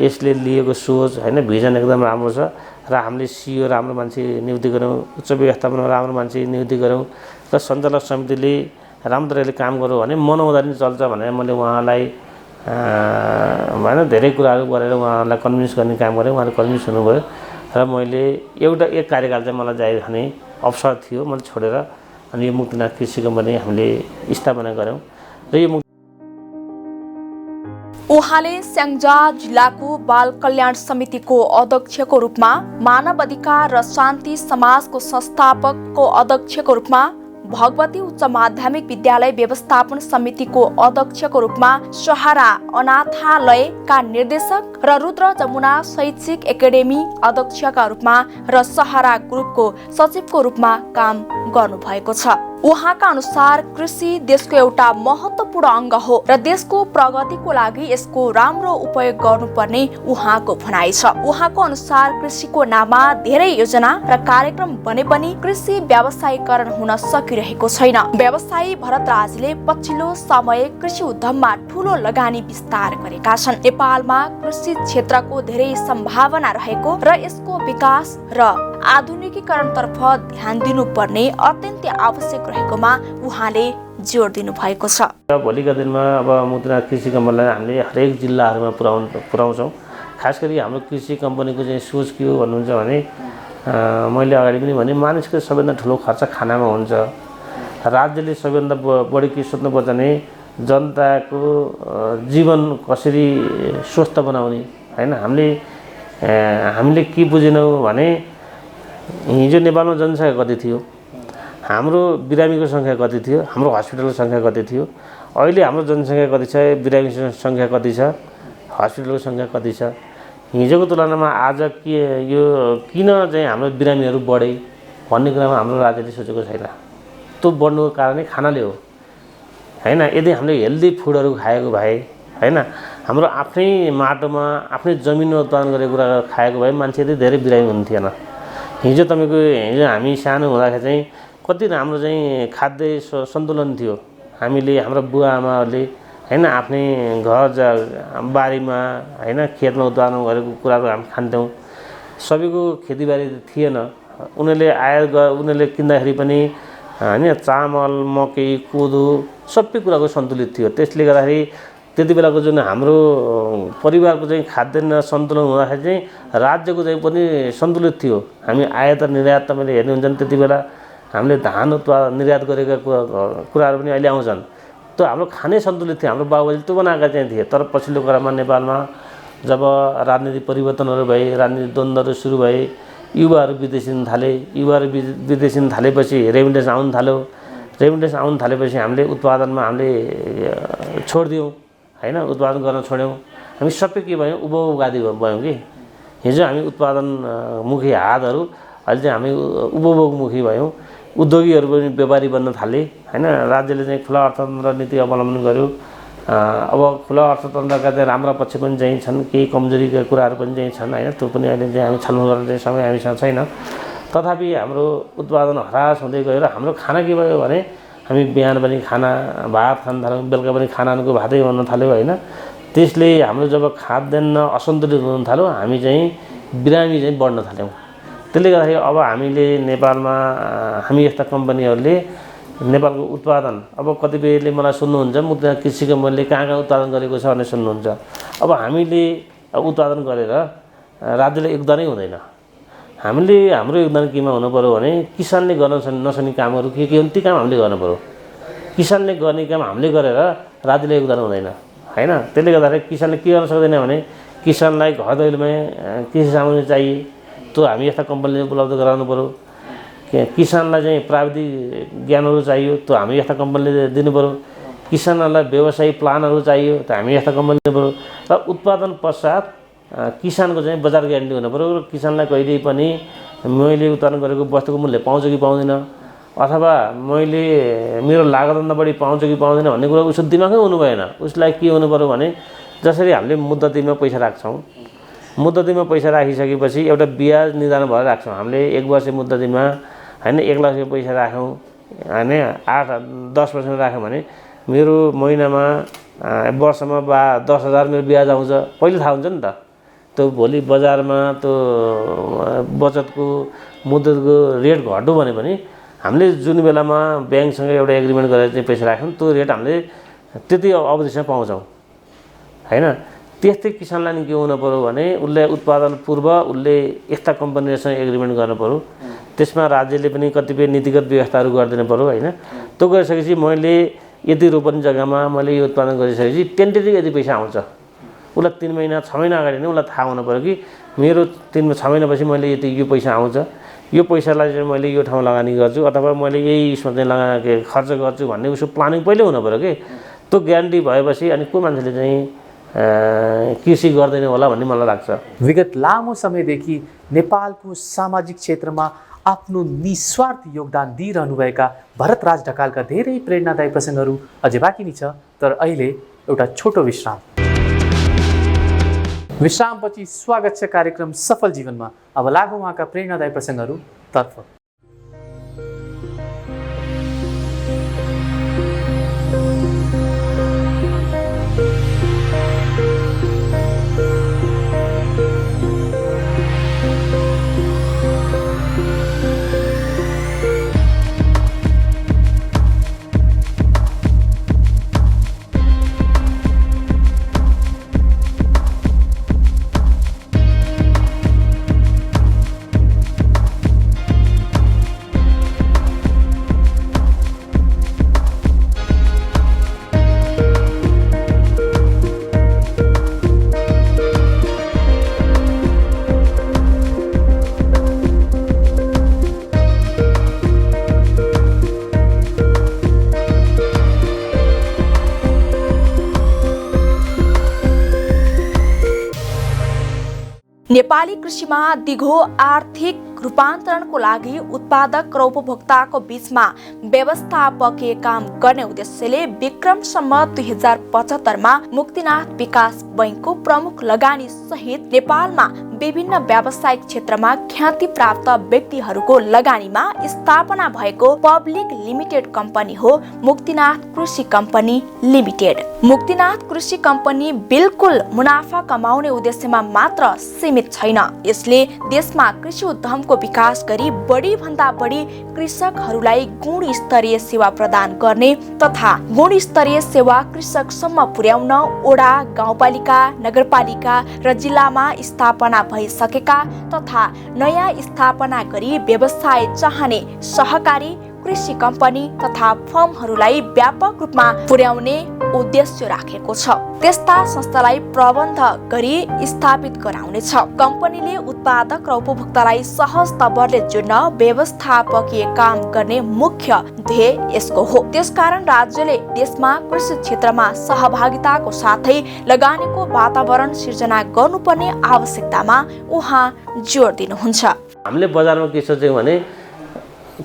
यसले लिएको सोच होइन भिजन एकदम राम्रो छ र हामीले सिइओ राम्रो मान्छे नियुक्ति गऱ्यौँ, उच्च व्यवस्थापनमा राम्रो मान्छे नियुक्ति गऱ्यौँ र सञ्चालक समितिले राम्रो तरिकाले काम गऱ्यो भने मनाउँदा पनि चल्छ भनेर मैले उहाँलाई होइन धेरै कुराहरू गरेर उहाँहरूलाई कन्भिन्स गर्ने काम गरेँ। उहाँले कन्भिन्स हुनुभयो र मैले एक कार्यकाल चाहिँ मलाई जाहिर खाने अवसर थियो, मैले छोडेर अनि यो मुक्तिनाथ कृषि कम्पनी हामीले स्थापना गऱ्यौँ र यो उहाँले स्याङ्जा जिल्लाको बाल कल्याण समितिको अध्यक्षको रूपमा, मानव अधिकार र शान्ति समाजको संस्थापकको अध्यक्षको रूपमा, भगवती उच्च माध्यमिक विद्यालय व्यवस्थापन समितिको अध्यक्षको रूपमा, सहारा अनाथालयका निर्देशक र रुद्र जमुना शैक्षिक एकाडेमी अध्यक्षका रूपमा र सहारा ग्रुपको सचिवको रूपमा काम गर्नुभएको छ। उहाँका अनुसार कृषि देशको एउटा महत्त्वपूर्ण अङ्ग हो र देशको प्रगतिको लागि यसको राम्रो उपयोग गर्नुपर्ने उहाँको भनाइ छ। उहाँको अनुसार कृषिको नाममा धेरै योजना र कार्यक्रम बने पनि कृषि व्यावसायीकरण हुन सकिरहेको छैन। व्यवसायी भरतराजले पछिल्लो समय कृषि उद्यममा ठूलो लगानी विस्तार गरेका छन्। नेपालमा कृषि क्षेत्रको धेरै सम्भावना रहेको र यसको विकास र आधुनिकीकरणतर्फ ध्यान दिनुपर्ने अत्यन्तै आवश्यक रहेकोमा उहाँले जोड दिनु भएको छ। भोलिका दिनमा अब मुक्तिनाथ कृषि कम्पनीलाई हामीले हरेक जिल्लाहरूमा पुर्याउँछौँ। खास गरी हाम्रो कृषि कम्पनीको चाहिँ सोच के हो भन्नुहुन्छ भने मैले अगाडि पनि भने मानिसको सबैभन्दा ठुलो खर्च खानामा हुन्छ। राज्यले सबैभन्दा बढी के सोच्नुपर्छ भने जनताको जीवन कसरी स्वस्थ बनाउने हैन। हामीले के बुझेनौँ भने हिजो नेपालमा जनसङ्ख्या कति थियो, हाम्रो बिरामीको सङ्ख्या कति थियो, हाम्रो हस्पिटलको सङ्ख्या कति थियो, अहिले हाम्रो जनसङ्ख्या कति छ, बिरामीको सङ्ख्या कति छ, हस्पिटलको सङ्ख्या कति छ, हिजोको तुलनामा आज के यो किन चाहिँ हाम्रो बिरामीहरू बढे भन्ने कुरामा हाम्रो राज्यले सोचेको छैन। त्यो बढ्नुको कारणै खानाले हो हैन। यदि हामीले हेल्दी फुडहरू खाएको भए हैन, हाम्रो आफ्नै माटोमा आफ्नै जमिनमा उत्पादन गरेको कुरा खाएको भए मान्छे यति धेरै बिरामी हुन्थेन। हिजो हामी सानो हुँदाखेरि चाहिँ कति राम्रो चाहिँ खाद्य सन्तुलन थियो। हामीले हाम्रो बुवा आमाहरूले हैन आफ्नै घर बारीमा हैन खेतमा उत्पादन गरेको कुराहरू हामी खान्थ्यौँ। सबैको खेतीबारी थिएन, उनीहरूले किन्दाखेरि पनि हैन चामल मकै कोदो सबै कुराको सन्तुलित थियो। त्यसले गर्दाखेरि त्यति बेलाको जुन हाम्रो परिवारको चाहिँ खाद्यान्न सन्तुलन हुँदाखेरि चाहिँ राज्यको चाहिँ पनि सन्तुलित थियो। हामी आयात र निर्यात तपाईँले हेर्नुहुन्छ भने त्यति बेला हामीले धान उत्पादन निर्यात गरेका कुराहरू पनि अहिले आउँछन्। त्यो हाम्रो खानै सन्तुलित थियो, हाम्रो बाबुबाजेले त्यो बनाएका चाहिँ थिए। तर पछिल्लो क्रममा नेपालमा जब राजनीतिक परिवर्तनहरू भए, राजनीतिक द्वन्द्वहरू सुरु भए, युवाहरू विदेशिन थालेपछि रेमिटेन्स आउन थालेपछि हामीले उत्पादनमा हामीले छोडिदियौँ हैन, उत्पादन गर्न छोड्यौँ। हामी सबै के भयौँ, उपभोगवादी भयौँ कि। हिजो हामी उत्पादनमुखी हातहरू, अहिले चाहिँ हामी उपभोगमुखी भयौँ। उद्योगीहरू पनि व्यापारी बन्न थाले हैन। राज्यले चाहिँ खुला अर्थतन्त्र नीति अवलम्बन गर्यो। अब खुला अर्थतन्त्रका चाहिँ राम्रा पक्ष पनि चाहिँ छन्, केही कमजोरीका कुराहरू पनि चाहिँ छन् हैन। त्यो पनि अहिले चाहिँ हामी छलफल गर्ने चाहिँ समय हामीसँग छैन। तथापि हाम्रो उत्पादन हरास हुँदै गयो र हाम्रो खाना के भयो भने हामी बिहान पनि भात खान थाल्यौँ, बेलुका पनि खानाको भातै बन्न थाल्यो हैन। त्यसले हाम्रो जब खाद्यान्न असन्तुलित हुन थाल्यो, हामी चाहिँ बिरामी चाहिँ बढ्न थाल्यौँ। त्यसले गर्दाखेरि अब हामीले नेपालमा हामी यस्ता कम्पनीहरूले नेपालको उत्पादन, अब कतिपयले मलाई सुन्नुहुन्छ मुक्तिनाथ कृषि कम्पनीले कहाँ उत्पादन गरेको छ भनेर सुन्नुहुन्छ। अब हामीले उत्पादन गरेर राज्यले योगदानै हुँदैन। हाम्रो योगदान केमा हुनु पर्यो भने किसानले गर्न नसक्ने कामहरू के हुन् ती काम हामीले गर्नु पर्यो। किसानले गर्ने काम हामीले गरेर राज्यले योगदान हुँदैन हैन। त्यसले गर्दाखेरि किसानले के गर्न सक्दैन भने किसानलाई घर दैलोमा कृषि सामग्री चाहिए, त्यो हामी यस्ता कम्पनीले उपलब्ध गराउनु पर्यो। किसानलाई चाहिँ प्राविधिक ज्ञानहरू चाहियो, त्यो हामी यस्ता कम्पनीले दिनु पर्यो। किसानहरूलाई व्यवसायिक प्लानहरू चाहियो, त हामी यस्ता कम्पनीले दिनु पर्यो। र उत्पादन पश्चात किसानको चाहिँ बजार ग्यारेन्टी हुनु पर्यो। र किसानलाई कहिल्यै पनि मैले उत्पादन गरेको वस्तुको मूल्य पाउँछु कि पाउँदिनँ, अथवा मैले मेरो लागतभन्दा बढी पाउँछु कि पाउँदिनँ भन्ने कुरा उसको दिमागै हुनु भएन। उसलाई के हुनु पर्यो भने जसरी हामीले मुद्दतीमा पैसा राख्छौँ, मुद्दतीमा पैसा राखिसकेपछि एउटा ब्याज निर्धारण भएर राख्छौँ। हामीले 1 वर्ष मुद्दतीमा हैन 1 लाख रुपियाँ पैसा राख्यौँ हैन, 8-10% राख्यौँ भने मेरो महिनामा वर्षमा 10,000 मेरो ब्याज आउँछ। पहिले थाहा हुन्छ नि त। त्यो भोलि बजारमा त्यो बचतको मुद्दतको रेट घट्यो भने पनि हामीले जुन बेलामा ब्याङ्कसँग एउटा एग्रिमेन्ट गरेर चाहिँ पैसा राख्यौँ त्यो रेट हामीले त्यति अवधिसम्म पाउँछौँ हैन। त्यस्तै किसानलाई नि के हुनु पर्यो भने उसले उत्पादन पूर्व उसले यस्ता कम्पनीसँग एग्रिमेन्ट गर्नु पर्यो। त्यसमा राज्यले पनि कतिपय नीतिगत व्यवस्थाहरू गरिदिनु पर्यो हैन। त्यो गरिसकेपछि मैले यति रोपनी जग्गामा मैले यो उत्पादन गरिसकेपछि टेन्टेटिभ यति पैसा आउँछ, उसलाई 3 महिना 6 महिना अगाडि नै उसलाई थाहा हुनु पर्यो कि मेरो 6 महिनापछि मैले यति यो पैसा आउँछ, यो पैसालाई चाहिँ मैले यो ठाउँ लगानी गर्छु अथवा मैले यही उसमा चाहिँ खर्च गर्छु भन्ने उसको प्लानिङ पहिले हुनु पर्यो कि। त्यो ग्यारेन्टी भएपछि अनि को मान्छेले चाहिँ कृषि गर्दैन होला भन्ने मलाई लाग्छ। विगत लामो समयदेखि नेपालको सामाजिक क्षेत्रमा आफ्नो निस्वार्थ योगदान दिइरहनुभएका भरतराज ढकालका धेरै प्रेरणादायी प्रसङ्गहरू अझै बाँकी नै छ। तर अहिले एउटा छोटो विश्रामपछि स्वागत छ कार्यक्रम सफल जीवनमा। अब लागौँ उहाँका प्रेरणादायी प्रसङ्गहरू तर्फ। नेपाली कृषिमा दिगो आर्थिक रूपान्तरणको लागि उत्पादक र उपभोक्ताको बीचमा व्यवस्थापकीय काम गर्ने उद्देश्यले विक्रमसम्म 2075मा मुक्तिनाथ विकास बैंकको प्रमुख लगानी सहित नेपालमा विभिन्न व्यावसायिक क्षेत्रमा ख्याति प्राप्त व्यक्तिहरूको लगानीमा स्थापना भएको पब्लिक लिमिटेड कम्पनी हो मुक्तिनाथ कृषि कम्पनी लिमिटेड। मुक्तिनाथ कृषि कम्पनी बिल्कुल मुनाफा कमाउने उद्देश्यमा मात्र सीमित छैन। यसले देशमा कृषि उद्यमको विकास गरी बढी भन्दा बढी कृषकहरूलाई गुणस्तरीय सेवा प्रदान गर्ने तथा गुणस्तरीय सेवा कृषकसम्म पुर्याउन ओडा, गाउँपालिका, नगरपालिका र जिल्लामा स्थापना भइसकेका तथा नयाँ स्थापना गरी व्यवसाय चाहने सहकारी कृषि कम्पनी तथा फर्महरूलाई व्यापक रूपमा पुर्याउने उद्देश्य राखेको छ। त्यस्ता संस्थालाई प्रबन्ध गरी स्थापित गराउनेछ। कम्पनीले उत्पादक र उपभोक्तालाई सहज तवरले जोड्न व्यवस्थापकीय काम गर्ने मुख्य ध्येय यसको हो। त्यसकारण राज्यले देशमा कृषि क्षेत्रमा सहभागिताको साथै लगानीको वातावरण सिर्जना गर्नुपर्ने आवश्यकतामा उहाँ जोड दिनुहुन्छ। हामीले बजारमा के सोच्यौँ भने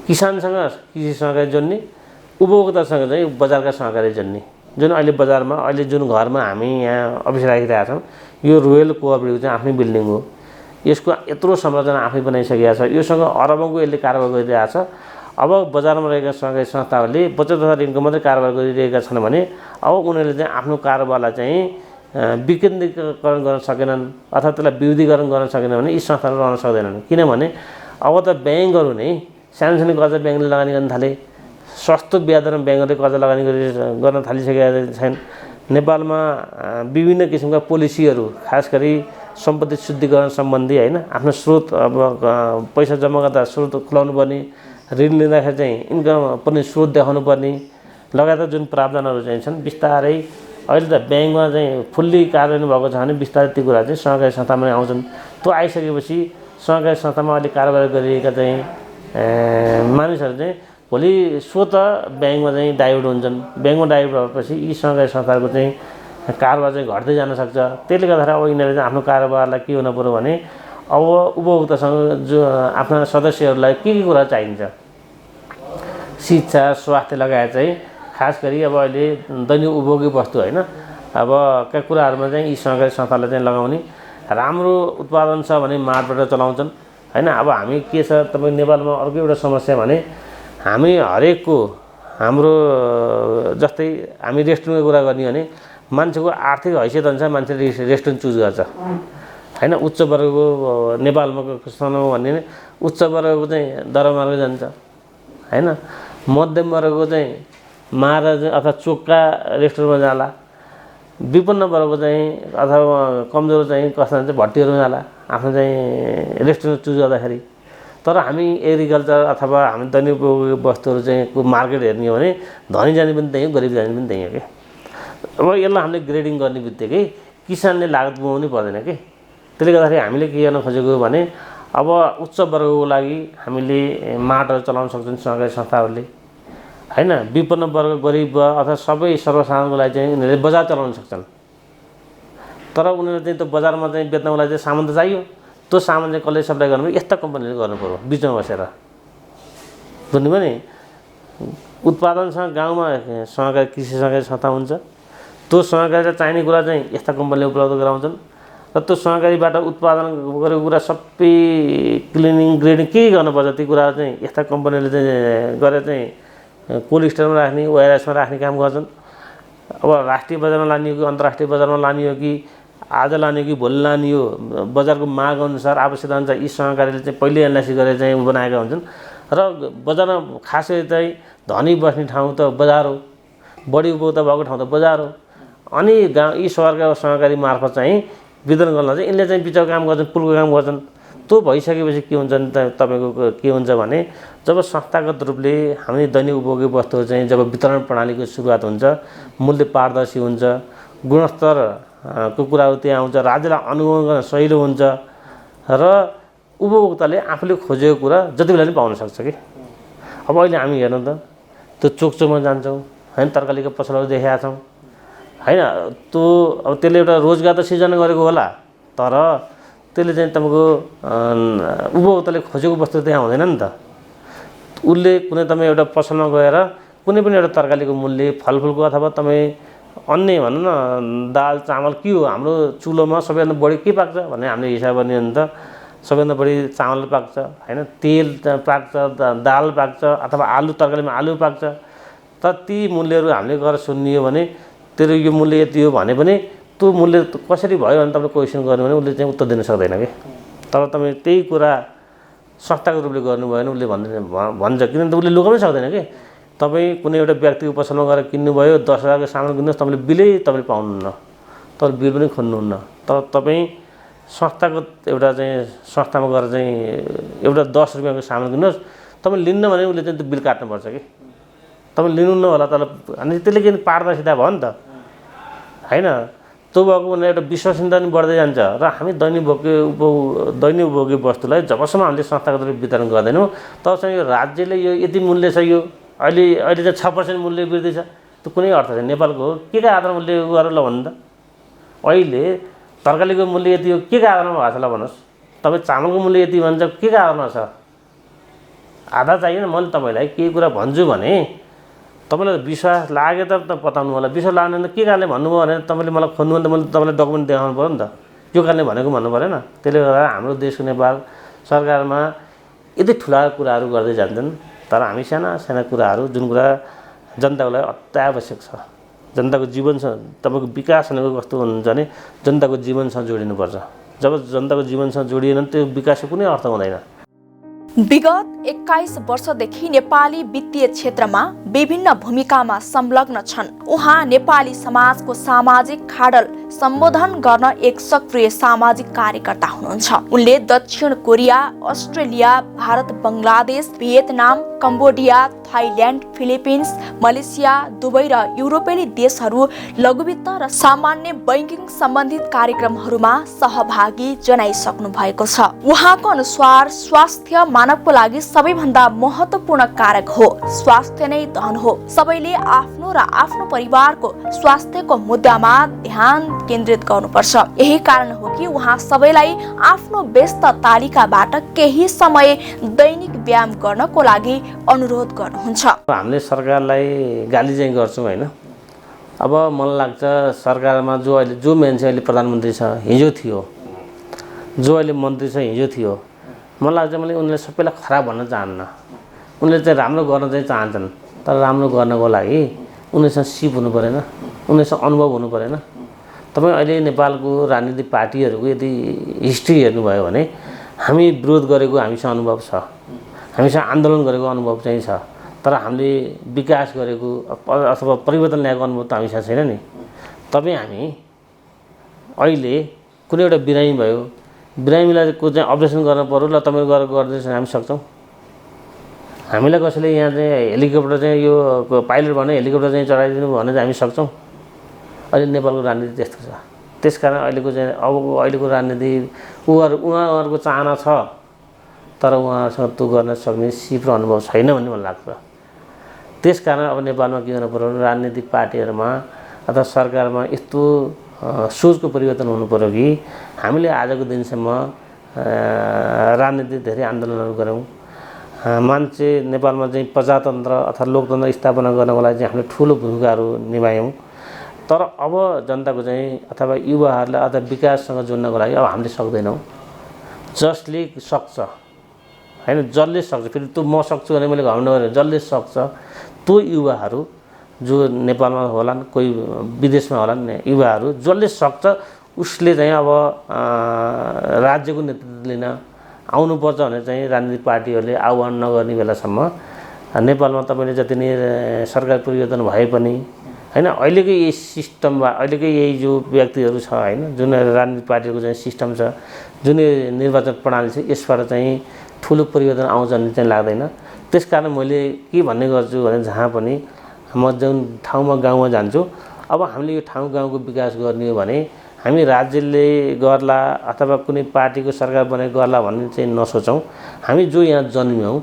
किसानसँग कृषि सहकारी जोड्ने, उपभोक्तासँग चाहिँ बजारका सहकारी जोड्ने। जुन अहिले बजारमा अहिले जुन घरमा हामी यहाँ अफिस राखिरहेका छौँ यो रोयल कोअपरेटिभ चाहिँ आफ्नै बिल्डिङ हो। यसको यत्रो संरचना आफै बनाइसकेको छ। योसँग अरबौँको यसले कारोबार गरिरहेको छ। अब बजारमा रहेका सहकारी संस्थाहरूले बचत तथा ऋणको मात्रै कारोबार गरिरहेका छन् भने अब उनीहरूले चाहिँ आफ्नो कारोबारलाई चाहिँ विकेन्द्रीकरण गर्न सकेनन् अथवा त्यसलाई विविधीकरण गर्न सकेन भने यी संस्थाहरू रहन सक्दैनन्। किनभने अब त ब्याङ्कहरू नै सानो सानो कर्जा ब्याङ्कले लगानी गर्न थाले, सस्तो ब्याज दरमा ब्याङ्कहरूले कर्जा लगानी गर्न थालिसकेका छन्। नेपालमा विभिन्न किसिमका पोलिसीहरू खास गरी सम्पत्ति शुद्धिकरण सम्बन्धी होइन आफ्नो स्रोत अब पैसा जम्मा गर्दा स्रोत खुलाउनु पर्ने, ऋण लिँदाखेरि चाहिँ इन्कम पनि स्रोत देखाउनु पर्ने लगायत जुन प्रावधानहरू चाहिँ छन् बिस्तारै अहिले त ब्याङ्कमा चाहिँ फुल्ली कार्यान्वयन भएको छ भने बिस्तारै ती कुरा चाहिँ सहकारी संस्थामा नै आउँछन्। त्यो आइसकेपछि सहकारी संस्थामा अहिले कारोबार गरिरहेका चाहिँ मानिसहरू चाहिँ भोलि स्वत ब्याङ्कमा चाहिँ डाइभर्ट हुन्छन्। ब्याङ्कमा डाइभर्ट भएपछि यी सहकारी संस्थाहरूको चाहिँ कारोबार चाहिँ घट्दै जान सक्छ। त्यसले गर्दाखेरि अब यिनीहरूले चाहिँ आफ्नो कारोबारलाई के हुनु पऱ्यो भने अब उपभोक्तासँग जो आफ्ना सदस्यहरूलाई के कुरा चाहिन्छ, शिक्षा, स्वास्थ्य लगायत चाहिँ खास गरी अब अहिले दैनिक उपभोग्य वस्तु होइन अब का कुराहरूमा चाहिँ यी सहकारी संस्थालाई चाहिँ लगाउने। राम्रो उत्पादन छ भने मार्टबाट चलाउँछन् होइन। अब हामी के छ तपाईँ नेपालमा अर्को एउटा समस्या भने हामी हरेकको हाम्रो जस्तै हामी रेस्टुरेन्टको कुरा गर्ने भने मान्छेको आर्थिक हैसियत अनुसार मान्छेले रेस्टुरेन्ट चुज गर्छ होइन। उच्च वर्गको नेपालमा सुनाउँ भने उच्च वर्गको चाहिँ दरबारमा जान्छ होइन। मध्यम वर्गको चाहिँ महाराज अथवा चोकका रेस्टुरेन्टमा जाला। विपन्न वर्गको चाहिँ अथवा कमजोर चाहिँ कस्ता चाहिँ भट्टीहरूमा जाला आफ्नो चाहिँ रेस्टुरेन्ट चुज गर्दाखेरि। तर हामी एग्रिकल्चर अथवा हामी दैनिक उपभोग्य वस्तुहरू चाहिँ को मार्केट हेर्ने हो भने धनी जाने पनि त्यही हो, गरिब जाने पनि त्यही हो कि। अब यसलाई हामीले ग्रेडिङ गर्ने बित्तिकै किसानले लागत गुमाउनै पर्दैन कि। त्यसले गर्दाखेरि हामीले के गर्न खोजेको भने अब उच्च वर्गको लागि हामीले मार्टहरू चलाउन सक्छन् सहकारी संस्थाहरूले होइन। विपन्न वर्ग गरिब अथवा सबै सर्वसाधारणको लागि चाहिँ उनीहरूले बजार चलाउन सक्छन्। तर उनीहरूले चाहिँ त्यो बजारमा चाहिँ बेच्नको लागि चाहिँ सामान त चाहियो। त्यो सामान चाहिँ कसले सप्लाई गर्नु यस्ता कम्पनीले गर्नु पऱ्यो बिचमा बसेर बुझ्नुभयो नि। उत्पादनसँग गाउँमा सहकारी कृषि सहकारी संस्था हुन्छ। त्यो सहकारीलाई चाहिने कुरा चाहिँ यस्ता कम्पनीले उपलब्ध गराउँछन् र त्यो सहकारीबाट उत्पादन गरेको कुरा सबै क्लिनिङ ग्रेडिङ के गर्नुपर्छ ती कुरा चाहिँ यस्ता कम्पनीले चाहिँ गरेर चाहिँ कोल्ड स्टोरमा राख्ने, वेयरहाउसमा राख्ने काम गर्छन्। अब राष्ट्रिय बजारमा लाने हो कि अन्तर्राष्ट्रिय बजारमा लाने हो कि आज लाने हो कि भोलि लाने हो बजारको माग अनुसार आवश्यकता अनुसार यी सहकारीले चाहिँ पहिले एनालाइसिस गरेर चाहिँ बनाएका हुन्छन्। र बजारमा खास गरी चाहिँ धनी बस्ने ठाउँ त बजार हो, बढी उपभोक्ता भएको ठाउँ त बजार हो। अनि गाउँ यी सहरका सहकारी मार्फत चाहिँ वितरण गर्न चाहिँ यिनले चाहिँ बिचको काम गर्छन्, पुलको काम गर्छन्। त्यो भइसकेपछि के हुन्छ नि त तपाईँको के हुन्छ भने जब संस्थागत रूपले हामी दैनिक उपभोग्य वस्तुहरू चाहिँ जब वितरण प्रणालीको सुरुवात हुन्छ, मूल्य पारदर्शी हुन्छ, गुणस्तरको कुराहरू त्यहाँ आउँछ, राज्यलाई अनुगमन गर्न सजिलो हुन्छ र उपभोक्ताले आफूले खोजेको कुरा जति बेला पनि पाउन सक्छ कि। अब अहिले हामी हेर्नु त त्यो चोकचोकमा जान्छौँ होइन, तरकारीको पसलहरू देखेका छौँ होइन। त्यो अब त्यसले एउटा रोजगार त सिर्जना गरेको होला तर त्यसले चाहिँ तपाईँको उपभोक्ताले खोजेको वस्तु त्यहाँ हुँदैन नि त। उसले कुनै तपाईँ एउटा पसलमा गएर कुनै पनि एउटा तरकारीको मूल्य फलफुलको अथवा तपाईँ अन्य भनौँ न दाल चामल के हो हाम्रो चुलोमा सबैभन्दा बढी के पाक्छ भन्ने हामीले हिसाब गर्ने हो नि त। सबैभन्दा बढी चामल पाक्छ होइन, तेल पाक्छ, दाल पाक्छ अथवा आलु तरकारीमा आलु पाक्छ। तर ती मूल्यहरू हामीले गएर सुनियो भने तेरो यो मूल्य यति हो भने पनि त्यो मूल्य कसरी भयो भने तपाईँले क्वेसन गर्नु भने उसले चाहिँ उत्तर दिन सक्दैन कि। तर तपाईँ त्यही कुरा संस्थाको रूपले गर्नुभयो भने उसले भन्छ, किनभने उसले लुकाउनै सक्दैन कि। तपाईँ कुनै एउटा व्यक्तिको पसलमा गएर किन्नुभयो 10,000 को सामान किन्नुहोस्, तपाईँले बिलै तपाईँले पाउनुहुन्न, तपाईँले बिल पनि खोज्नुहुन्न। तर तपाईँ संस्थाको एउटा चाहिँ संस्थामा गएर चाहिँ एउटा 10 रुपियाँको सामान किन्नुहोस्, तपाईँ लिन्न भने उसले चाहिँ त्यो बिल काट्नुपर्छ कि। तपाईँ लिनुहुन्न होला तर अनि त्यसले किन पारदर्शिता भयो नि त होइन। त्यो भएको भने एउटा विश्वसनीयता पनि बढ्दै जान्छ र हामी दैनिक उपभोग्य वस्तुलाई जबसम्म हामीले संस्थाको तर्फबाट वितरण गर्दैनौँ तबसम्म यो राज्यले यो यति मूल्य छ, यो अहिले चाहिँ 6% मूल्य वृद्धि छ, त्यो कुनै अर्थ छैन। नेपालको हो के का आधारमा मूल्य गरेर ल भन्नु त। अहिले तरकारीको मूल्य यति हो के का आधारमा भएको छ ल भन्नुहोस्। तपाईँ चामलको मूल्य यति भन्छ के का आधारमा छ। आधा चाहिएन। मैले तपाईँलाई केही कुरा भन्छु भने तपाईँलाई विश्वास लाग्यो त बताउनु होला, विश्वास लाग्दैन त के कारणले भन्नुभयो भने तपाईँले मलाई खोज्नु भने त मैले तपाईँलाई डकुमेन्ट देखाउनु पऱ्यो नि त, यो कारणले भनेको भन्नु परेन। त्यसले गर्दा हाम्रो देशको नेपाल सरकारमा यति ठुला कुराहरू गर्दै जान्छन्, तर हामी साना साना कुराहरू जुन कुरा जनताको लागि अत्यावश्यक छ, जनताको जीवनसँग तपाईँको विकास भनेको कस्तो हुन्छ भने जनताको जीवनसँग जोडिनुपर्छ। जब जनताको जीवनसँग जोडिएन त्यो विकासको कुनै अर्थ हुँदैन। विगत 21 वर्षदेखि नेपाली वित्तीय क्षेत्रमा विभिन्न भूमिकामा संलग्न छन्। उहाँ नेपाली समाजको सामाजिक खाडल सम्बोधन गर्न एक सक्रिय सामाजिक कार्यकर्ता हुनुहुन्छ। उनले दक्षिण Korea, Australia, Bharat, Bangladesh, Vietnam, Cambodia, Thailand, Philippines, Malaysia, Dubai र युरोपेली देशहरू लघुवित्त र सामान्य बैंकिङ सम्बन्धित कार्यक्रमहरूमा सहभागी जनाइसक्नु भएको छ। उहाँको अनुसार स्वास्थ्य मानवको लागि सबैभन्दा महत्त्वपूर्ण कारक हो। स्वास्थ्य नै धन हो। सबैले आफ्नो र आफ्नो परिवारको स्वास्थ्यको मुद्दामा ध्यान केन्द्रित गर्नुपर्छ। यही कारण हो कि उहाँ सबैलाई आफ्नो व्यस्त तालिकाबाट केही समय दैनिक व्यायाम गर्नको लागि अनुरोध गर्नुहुन्छ। हामीले सरकारलाई गाली चाहिँ गर्छौँ होइन। अब मलाई लाग्छ सरकारमा जो मान्छे अहिले प्रधानमन्त्री छ हिजो थियो, जो अहिले मन्त्री छ हिजो थियो, मलाई लाग्छ मैले उनले सबैलाई खराब भन्न चाहन्न। उनले चाहिँ राम्रो गर्न चाहिँ चाहन्छन्, तर राम्रो गर्नको लागि उनीसँग सिप हुनु परेन, उनीसँग अनुभव हुनु परेन। तपाईँ अहिले नेपालको राजनीतिक पार्टीहरूको यदि हिस्ट्री हेर्नुभयो भने हामी विरोध गरेको हामीसँग अनुभव छ, हामीसँग आन्दोलन गरेको अनुभव चाहिँ छ, तर हामीले विकास गरेको अथवा परिवर्तन ल्याएको अनुभव त हामीसँग छैन नि। तपाईँ हामी अहिले कुनै एउटा बिरामी भयो, बिरामीलाई को चाहिँ अपरेसन गर्न पर्यो, ल तपाईँ गएर गरिदिनुहोस् हामी सक्छौँ। हामीलाई कसैले यहाँ चाहिँ हेलिकप्टर चाहिँ यो पाइलट भने हेलिकप्टर चाहिँ चढाइदिनु भने चाहिँ हामी सक्छौँ। अहिले नेपालको राजनीति त्यस्तो छ। त्यसकारण अहिलेको चाहिँ अहिलेको राजनीति उहाँहरूको चाहना छ, तर उहाँहरूसँग त्यो गर्न सक्ने सिप र अनुभव छैन भन्ने मलाई लाग्छ। त्यसकारण अब नेपालमा के गर्नु पर्यो, राजनीतिक पार्टीहरूमा अथवा सरकारमा यस्तो सोचको परिवर्तन हुनु पर्यो कि हामीले आजको दिनसम्म राजनीति धेरै आन्दोलनहरू गऱ्यौँ। मान्छे नेपालमा चाहिँ प्रजातन्त्र अथवा लोकतन्त्र स्थापना गर्नको लागि चाहिँ हामीले ठुलो भूमिकाहरू निभायौँ। तर अब जनताको चाहिँ अथवा युवाहरूलाई अथवा विकाससँग जोड्नको लागि अब हामीले सक्दैनौँ। जसले सक्छ होइन, जसले सक्छ, फेरि त्यो म सक्छु भने मैले घमण्ड गरेँ, जसले सक्छ त्यो युवाहरू जो नेपालमा होलान्, कोही विदेशमा होलान्, युवाहरू जसले सक्छ उसले चाहिँ अब राज्यको नेतृत्व लिन आउनुपर्छ भने चाहिँ राजनीतिक पार्टीहरूले आह्वान नगर्ने बेलासम्म नेपालमा तपाईँले जति नै सरकार परिवर्तन भए पनि होइन, अहिलेकै यही सिस्टममा अहिलेकै यही जो व्यक्तिहरू छ होइन, जुन राजनीतिक पार्टीको चाहिँ सिस्टम छ, जुन निर्वाचन प्रणाली छ, यसबाट चाहिँ ठुलो परिवर्तन आउँछ भन्ने चाहिँ लाग्दैन। त्यसकारण मैले के भन्ने गर्छु भने जहाँ पनि म जुन ठाउँमा गाउँमा जान्छु, अब हामीले यो ठाउँ गाउँको विकास गर्ने हो भने हामी राज्यले गर्ला अथवा कुनै पार्टीको सरकार बनेको गर्ला भन्ने चाहिँ नसोचौँ। हामी जो यहाँ जन्म्यौँ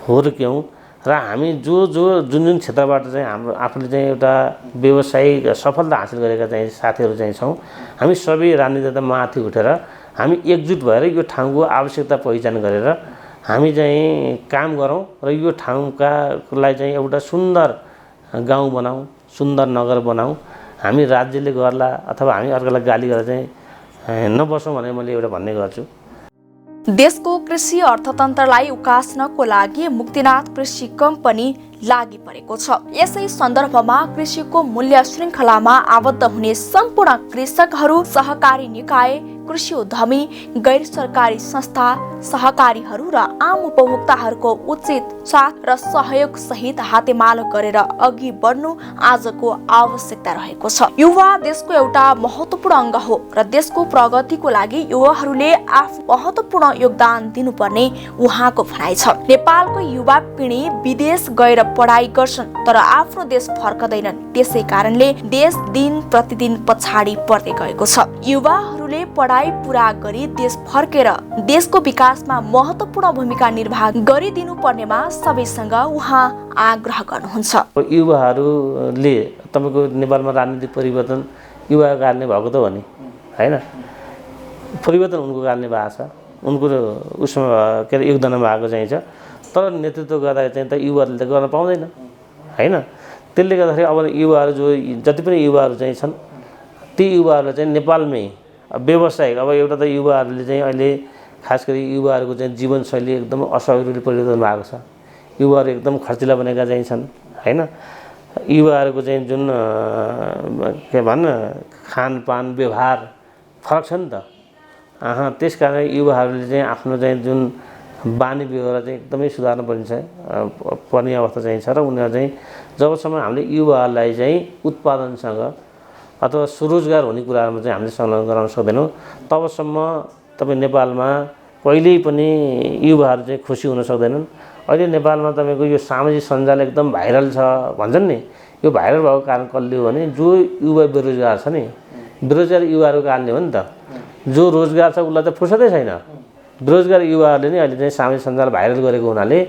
हुर्क्यौँ र हामी जुन क्षेत्रबाट चाहिँ हाम्रो आफूले चाहिँ एउटा व्यावसायिक सफलता हासिल गरेका चाहिँ साथीहरू चाहिँ छौँ, हामी सबै राजनीतिबाट माथि उठेर हामी एकजुट भएर यो ठाउँको आवश्यकता पहिचान गरेर हामी चाहिँ काम गरौँ र यो ठाउँकालाई चाहिँ एउटा सुन्दर गाउँ बनाऊ, सुन्दर नगर बनाऊ। हामी राज्यले गर्ला अथवा हामी अर्कालाई गाली गरेर चाहिँ नबसौँ भनेर मैले एउटा भन्ने गर्छु। देशको कृषि अर्थतन्त्रलाई उकास्नको लागि मुक्तिनाथ कृषि कम्पनी लागि परेको छ। यसै सन्दर्भमा कृषिको मूल्य श्रृङ्खलामा आबद्ध हुने सम्पूर्ण कृषकहरू, सहकारी निकाय, कृषि उद्यमी, गैर सरकारी संस्था, सहकारीहरू र आम उपभोक्ताहरूको उचित साथ र सहयोग सहित हातेमालो गरेर अघि बढ्नु आजको आवश्यकता रहेको छ। युवा देशको एउटा महत्त्वपूर्ण अङ्ग हो र देशको प्रगतिको लागि युवाहरूले आफ्नो महत्त्वपूर्ण योगदान दिनुपर्ने उहाँको भनाइ छ। नेपालको युवा पिँढी विदेश गएर पढाइ गर्छन् तर आफ्नो देश फर्कदैनन्। त्यसै कारणले देश दिन प्रतिदिन पछाडि पर्दै गएको छ। युवाहरूले पढाइ पूरा गरी देश फर्केर देशको विकासमा महत्त्वपूर्ण भूमिका निर्वाह गरिदिनु पर्नेमा सबैसँग उहाँ आग्रह गर्नुहुन्छ। युवाहरूले तपाईँको नेपालमा राजनीतिक परिवर्तन युवाको कारणले भएको त हो नि, होइन? परिवर्तन उनको कारणले भएको छ, उनको उसमा के अरे योगदानमा भएको चाहिँ छ। तर नेतृत्व गर्दा चाहिँ त युवाहरूले त गर्न पाउँदैन, होइन? त्यसले गर्दाखेरि अब युवाहरू जति पनि युवाहरू चाहिँ छन् ती युवाहरूलाई चाहिँ नेपालमै व्यावसायिक अब एउटा त युवाहरूले चाहिँ अहिले खास गरी युवाहरूको चाहिँ जीवनशैली एकदम अस्वाभाविक परिवर्तन भएको छ। युवाहरू एकदम खर्चिला बनेका चाहिँ छन्, होइन? युवाहरूको चाहिँ जुन के भन्न खानपान व्यवहार फरक छ नि त। त्यस कारण युवाहरूले चाहिँ आफ्नो चाहिँ जुन बानी व्यवहार चाहिँ एकदमै सुधार्नु पर्ने अवस्था चाहिँ छ र उनीहरू चाहिँ जबसम्म हामीले युवाहरूलाई चाहिँ उत्पादनसँग अथवा स्वरोजगार हुने कुराहरूमा चाहिँ हामीले संलग्न गराउन सक्दैनौँ तबसम्म तपाईँ नेपालमा कहिल्यै पनि युवाहरू चाहिँ खुसी हुन सक्दैनन्। अहिले नेपालमा तपाईँको यो सामाजिक सञ्जाल एकदम भाइरल छ भन्छन् नि, यो भाइरल भएको कारण कसले हो भने जो युवा बेरोजगार छ नि, बेरोजगार युवाहरूको कारणले हो नि त। जो रोजगार छ उसलाई त फुर्सदै छैन। बेरोजगार युवाहरूले नै अहिले चाहिँ सामाजिक सञ्जाल भाइरल गरेको हुनाले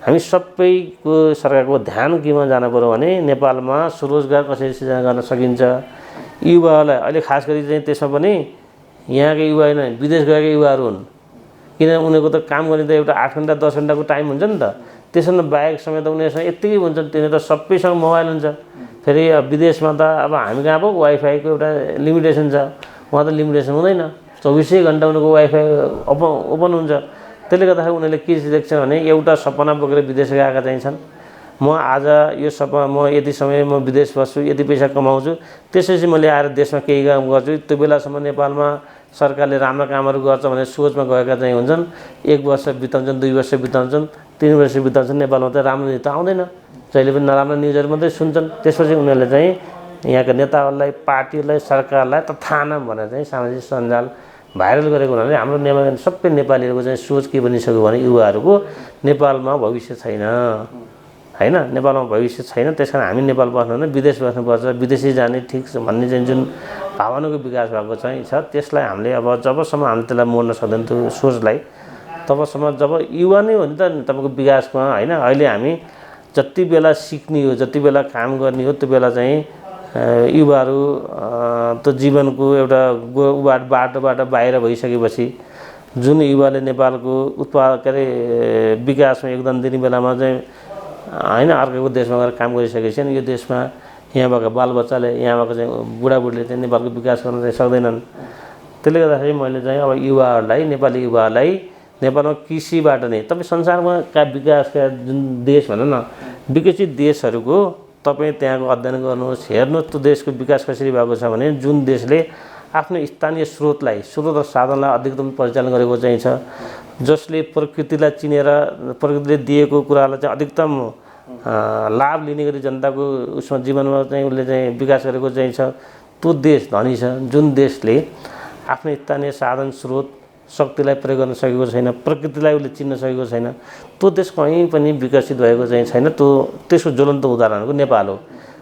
हामी सबैको सरकारको ध्यान केमा जानु पर्यो भने नेपालमा स्वरोजगार कसरी सृजना गर्न सकिन्छ। युवाहरूलाई अहिले खास गरी चाहिँ त्यसमा पनि यहाँको युवा होइन विदेश गएका युवाहरू हुन्, किन उनीहरूको त काम गर्ने त एउटा 8 घन्टा 10 घन्टाको टाइम हुन्छ नि त। त्यसमा बाहेक समय त उनीहरूसँग यत्तिकै हुन्छ, तिनीहरू त सबैसँग मोबाइल हुन्छ। फेरि विदेशमा त अब हामी कहाँ पो वाइफाईको एउटा लिमिटेसन छ, उहाँ त लिमिटेसन हुँदैन, 24 घन्टा उनीहरूको वाइफाई ओपन हुन्छ। त्यसले गर्दाखेरि उनीहरूले के देख्छन् भने एउटा सपना बोकेर विदेश गएका चाहिँ छन्। म आज यो सपना म यति समय म विदेश बस्छु, यति पैसा कमाउँछु, त्यसपछि मैले आएर देशमा केही काम गर्छु। त्यो बेलासम्म नेपालमा सरकारले राम्रो कामहरू गर्छ भने सोचमा गएका चाहिँ हुन्छन्। 1 वर्ष बिताउँछन्, 2 वर्ष बिताउँछन्, 3 वर्ष बिताउँछन्, नेपालमा त राम्रो न्युज त आउँदैन, जहिले पनि नराम्रो न्युजहरू मात्रै सुन्छन्। त्यसपछि उनीहरूले चाहिँ यहाँका नेताहरूलाई, पार्टीहरूलाई, सरकारलाई त थाहा न भनेर चाहिँ सामाजिक सञ्जाल भाइरल गरेको हुनाले हाम्रो नेपाल सबै नेपालीहरूको चाहिँ सोच के बनिसक्यो भने युवाहरूको नेपालमा भविष्य छैन, होइन? नेपालमा भविष्य छैन। त्यस कारण हामी नेपाल बस्नु भने विदेश बस्नुपर्छ, विदेशी जाने ठिक छ भन्ने चाहिँ जुन भावनाको विकास भएको चाहिँ छ त्यसलाई हामीले अब जबसम्म हामीले त्यसलाई मोड्न सक्दैन त्यो सोचलाई, तबसम्म जब युवा नै हो नि त तपाईँको विकासमा, होइन? अहिले हामी जति बेला सिक्ने हो, जति बेला काम गर्ने हो, त्यो बेला चाहिँ युवाहरू त जीवनको एउटा बाटोबाट बाहिर भइसकेपछि जुन युवाले नेपालको के अरे विकासमा योगदान दिने बेलामा चाहिँ होइन अर्काको देशमा गएर काम गरिसकेपछि यो देशमा यहाँ भएको बालबच्चाले, यहाँ भएको चाहिँ बुढाबुढीले चाहिँ नेपालको विकास गर्न चाहिँ सक्दैनन्। त्यसले गर्दाखेरि मैले चाहिँ अब युवाहरूलाई, नेपाली युवाहरूलाई नेपालमा कृषिबाट नै तपाईँ संसारमा विकासका जुन देश भनौँ न विकसित देशहरूको तपाईँ त्यहाँको अध्ययन गर्नुहोस्, हेर्नुहोस् त्यो देशको विकास कसरी भएको छ भने जुन देशले आफ्नो स्थानीय स्रोत र साधनलाई अधिकतम परिचालन गरेको चाहिँ छ, जसले प्रकृतिलाई चिनेर प्रकृतिले दिएको कुरालाई चाहिँ अधिकतम लाभ लिने गरी जनताको उसमा जीवनमा चाहिँ उसले चाहिँ विकास गरेको चाहिँ छ, त्यो देश धनी छ। जुन देशले आफ्नो स्थानीय साधन स्रोत शक्तिलाई प्रयोग गर्न सकेको छैन, प्रकृतिलाई उसले चिन्न सकेको छैन, त्यो देश कहीँ पनि विकसित भएको चाहिँ छैन। त्यसको ज्वलन्त उदाहरणको नेपाल हो।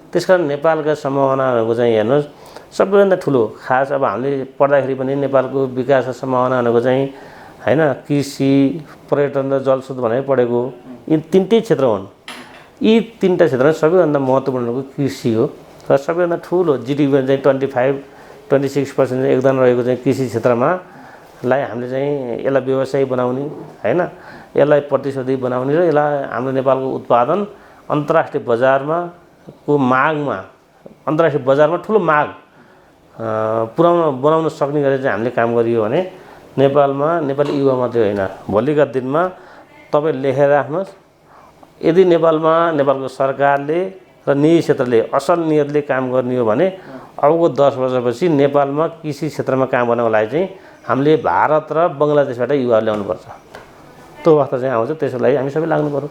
त्यसकारण नेपालका सम्भावनाहरूको चाहिँ हेर्नुहोस् सबैभन्दा ठुलो खास अब हामीले पढ्दाखेरि पनि नेपालको विकासका सम्भावना भनेको चाहिँ होइन कृषि, पर्यटन र जलस्रोत भनेर पढेको यी 3टै क्षेत्र हुन्। यी 3टा क्षेत्रमा सबैभन्दा महत्त्वपूर्ण कृषि हो र सबैभन्दा ठुलो जिडिपीमा चाहिँ 25-26% योगदान रहेको चाहिँ कृषि क्षेत्रमा लाई हामीले चाहिँ यसलाई व्यवसायी बनाउने हैन, यसलाई प्रतिस्पर्धी बनाउने र यसलाई हाम्रो नेपालको उत्पादन अन्तर्राष्ट्रिय बजारमा को मागमा अन्तर्राष्ट्रिय बजारमा ठुलो माग बनाउन सक्ने गरी चाहिँ हामीले काम गरियो भने नेपालमा नेपाली युवा मात्रै होइन, भोलिका दिनमा तपाईँ लेखेर राख्नुहोस्, यदि नेपालमा नेपालको सरकारले र निजी क्षेत्रले असल नियतले काम गर्ने हो भने अबको 10 वर्षपछि नेपालमा कृषि क्षेत्रमा काम गर्नको लागि चाहिँ हामीले भारत र बङ्गलादेशबाट युवाहरू ल्याउनुपर्छ। त्यो अवस्था चाहिँ आउँछ, त्यसको लागि हामी सबै लाग्नु पर्यो।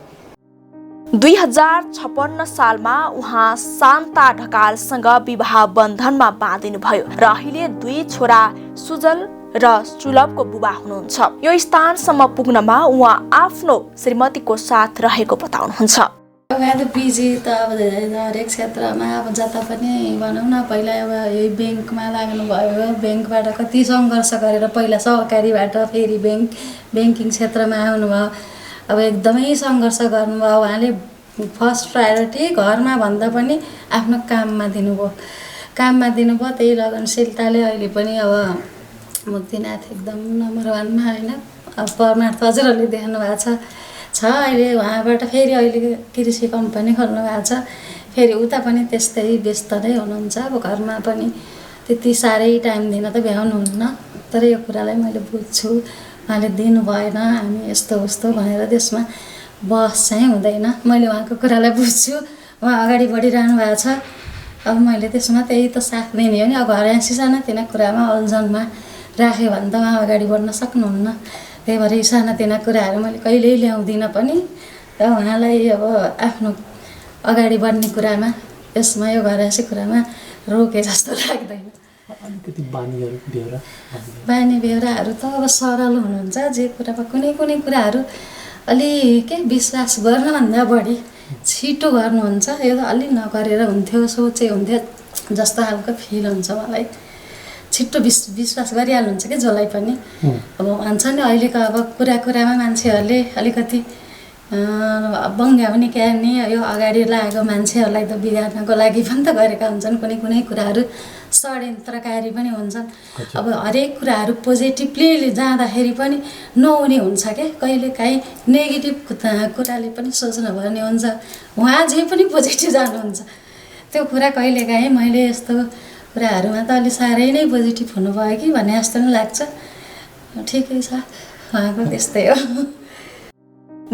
2056 सालमा उहाँ शान्ता ढकालसँग विवाह बन्धनमा बाँधिनुभयो र अहिले 2 छोरा सुजल र सुलभको बुबा हुनुहुन्छ। यो स्थानसम्म पुग्नमा उहाँ आफ्नो श्रीमतीको साथ रहेको बताउनुहुन्छ। उहाँ त बिजी त अब हरेक क्षेत्रमा अब जता पनि भनौँ न, पहिला अब यही ब्याङ्कमा लाग्नुभयो, ब्याङ्कबाट कति सङ्घर्ष गरेर पहिला सहकारीबाट फेरि ब्याङ्किङ क्षेत्रमा आउनुभयो। अब एकदमै सङ्घर्ष गर्नुभयो। उहाँले फर्स्ट प्रायोरिटी घरमा भन्दा पनि आफ्नो काममा दिनुभयो। त्यही लगनशीलताले अहिले पनि अब मुक्तिनाथ एकदम नम्बर 1मा होइन। अब परमार्थ हजुरहरूले देख्नु भएको छ अहिले उहाँबाट फेरि अहिले कृषि कम्पनी खोल्नु भएको छ। फेरि उता पनि त्यस्तै व्यस्त नै हुनुहुन्छ। अब घरमा पनि त्यति साह्रै टाइम दिन त भ्याउनुहुन्न, तर यो कुरालाई मैले बुझ्छु, उहाँले दिनु भएन, हामी यस्तो उस्तो भनेर त्यसमा बहस चाहिँ हुँदैन। मैले उहाँको कुरालाई बुझ्छु, उहाँ अगाडि बढिरहनु भएको छ। अब मैले त्यसमा त्यही त साथ दिने हो नि। अब घर सानातिना कुरामा अल्झनमा राख्यो भने त उहाँ अगाडि बढ्न सक्नुहुन्न। त्यही भएर यी सानातिना कुराहरू मैले कहिल्यै ल्याउँदिनँ पनि। र उहाँलाई अब आफ्नो अगाडि बढ्ने कुरामा, यसमा यो घरसी कुरामा रोके जस्तो लाग्दैन। अलिकति बानी बेहोराहरू त अब सरल हुनुहुन्छ। जे कुरामा कुनै कुराहरू अलि विश्वास गर्नुभन्दा बढी छिटो गर्नुहुन्छ। यो त अलि नगरेर हुन्थ्यो, सोचे हुन्थ्यो जस्तो खालको फिल हुन्छ मलाई। छिट्टो विश्वास गरिहाल्नुहुन्छ कि जसलाई पनि। अब भन्छ नि अहिलेको अब कुरामा मान्छेहरूले अलिकति बङ्ग्याउने क्यार्ने, यो अगाडि लागेको मान्छेहरूलाई त बिगार्नको लागि पनि त गरेका हुन्छन्। कुनै कुराहरू षड्यन्त्रकारी पनि हुन्छन्। अब हरेक कुराहरू पोजिटिभली जाँदाखेरि पनि नहुने हुन्छ क्या, कहिलेकाहीँ नेगेटिभ कुराले पनि सोच्नुपर्ने हुन्छ। उहाँ जे पनि पोजिटिभ जानुहुन्छ। त्यो कुरा कहिलेकाहीँ मैले यस्तो कुराहरूमा त अलि साह्रै नै पोजिटिभ हुनुभयो कि भन्ने जस्तो पनि लाग्छ। ठिकै छ, उहाँको त्यस्तै हो।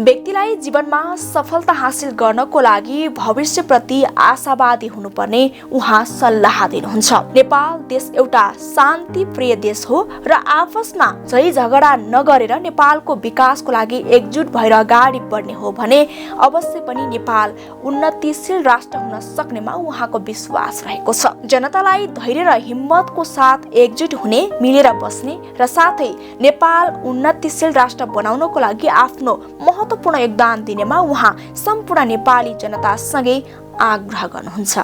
व्यक्तिलाई जीवनमा सफलता हासिल गर्नको लागि भविष्यप्रति आशावादी हुनुपर्ने उहाँ सल्लाह दिनुहुन्छ। नेपाल देश एउटा शान्तिप्रिय देश हो र आपसमा झै झगडा नगरेर नेपालको विकासको लागि एकजुट भएर अगाडि बढ्ने हो भने अवश्य पनि नेपाल उन्नतिशील राष्ट्र हुन सक्नेमा उहाँको विश्वास रहेको छ। जनतालाई धैर्य र हिम्मतको साथ एकजुट हुने, मिलेर बस्ने र साथै नेपाल उन्नतिशील राष्ट्र बनाउनको लागि आफ्नो महत्त्वपूर्ण योगदान दिनेमा उहाँ सम्पूर्ण नेपाली जनतासँगै आग्रह गर्नुहुन्छ।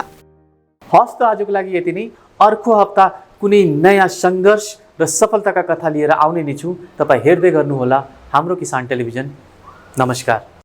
हस् त आजको लागि यति नै। अर्को हप्ता कुनै नयाँ सङ्घर्ष र सफलताका कथा लिएर आउने नै छु। तपाईँ हेर्दै गर्नुहोला हाम्रो किसान टेलिभिजन। नमस्कार।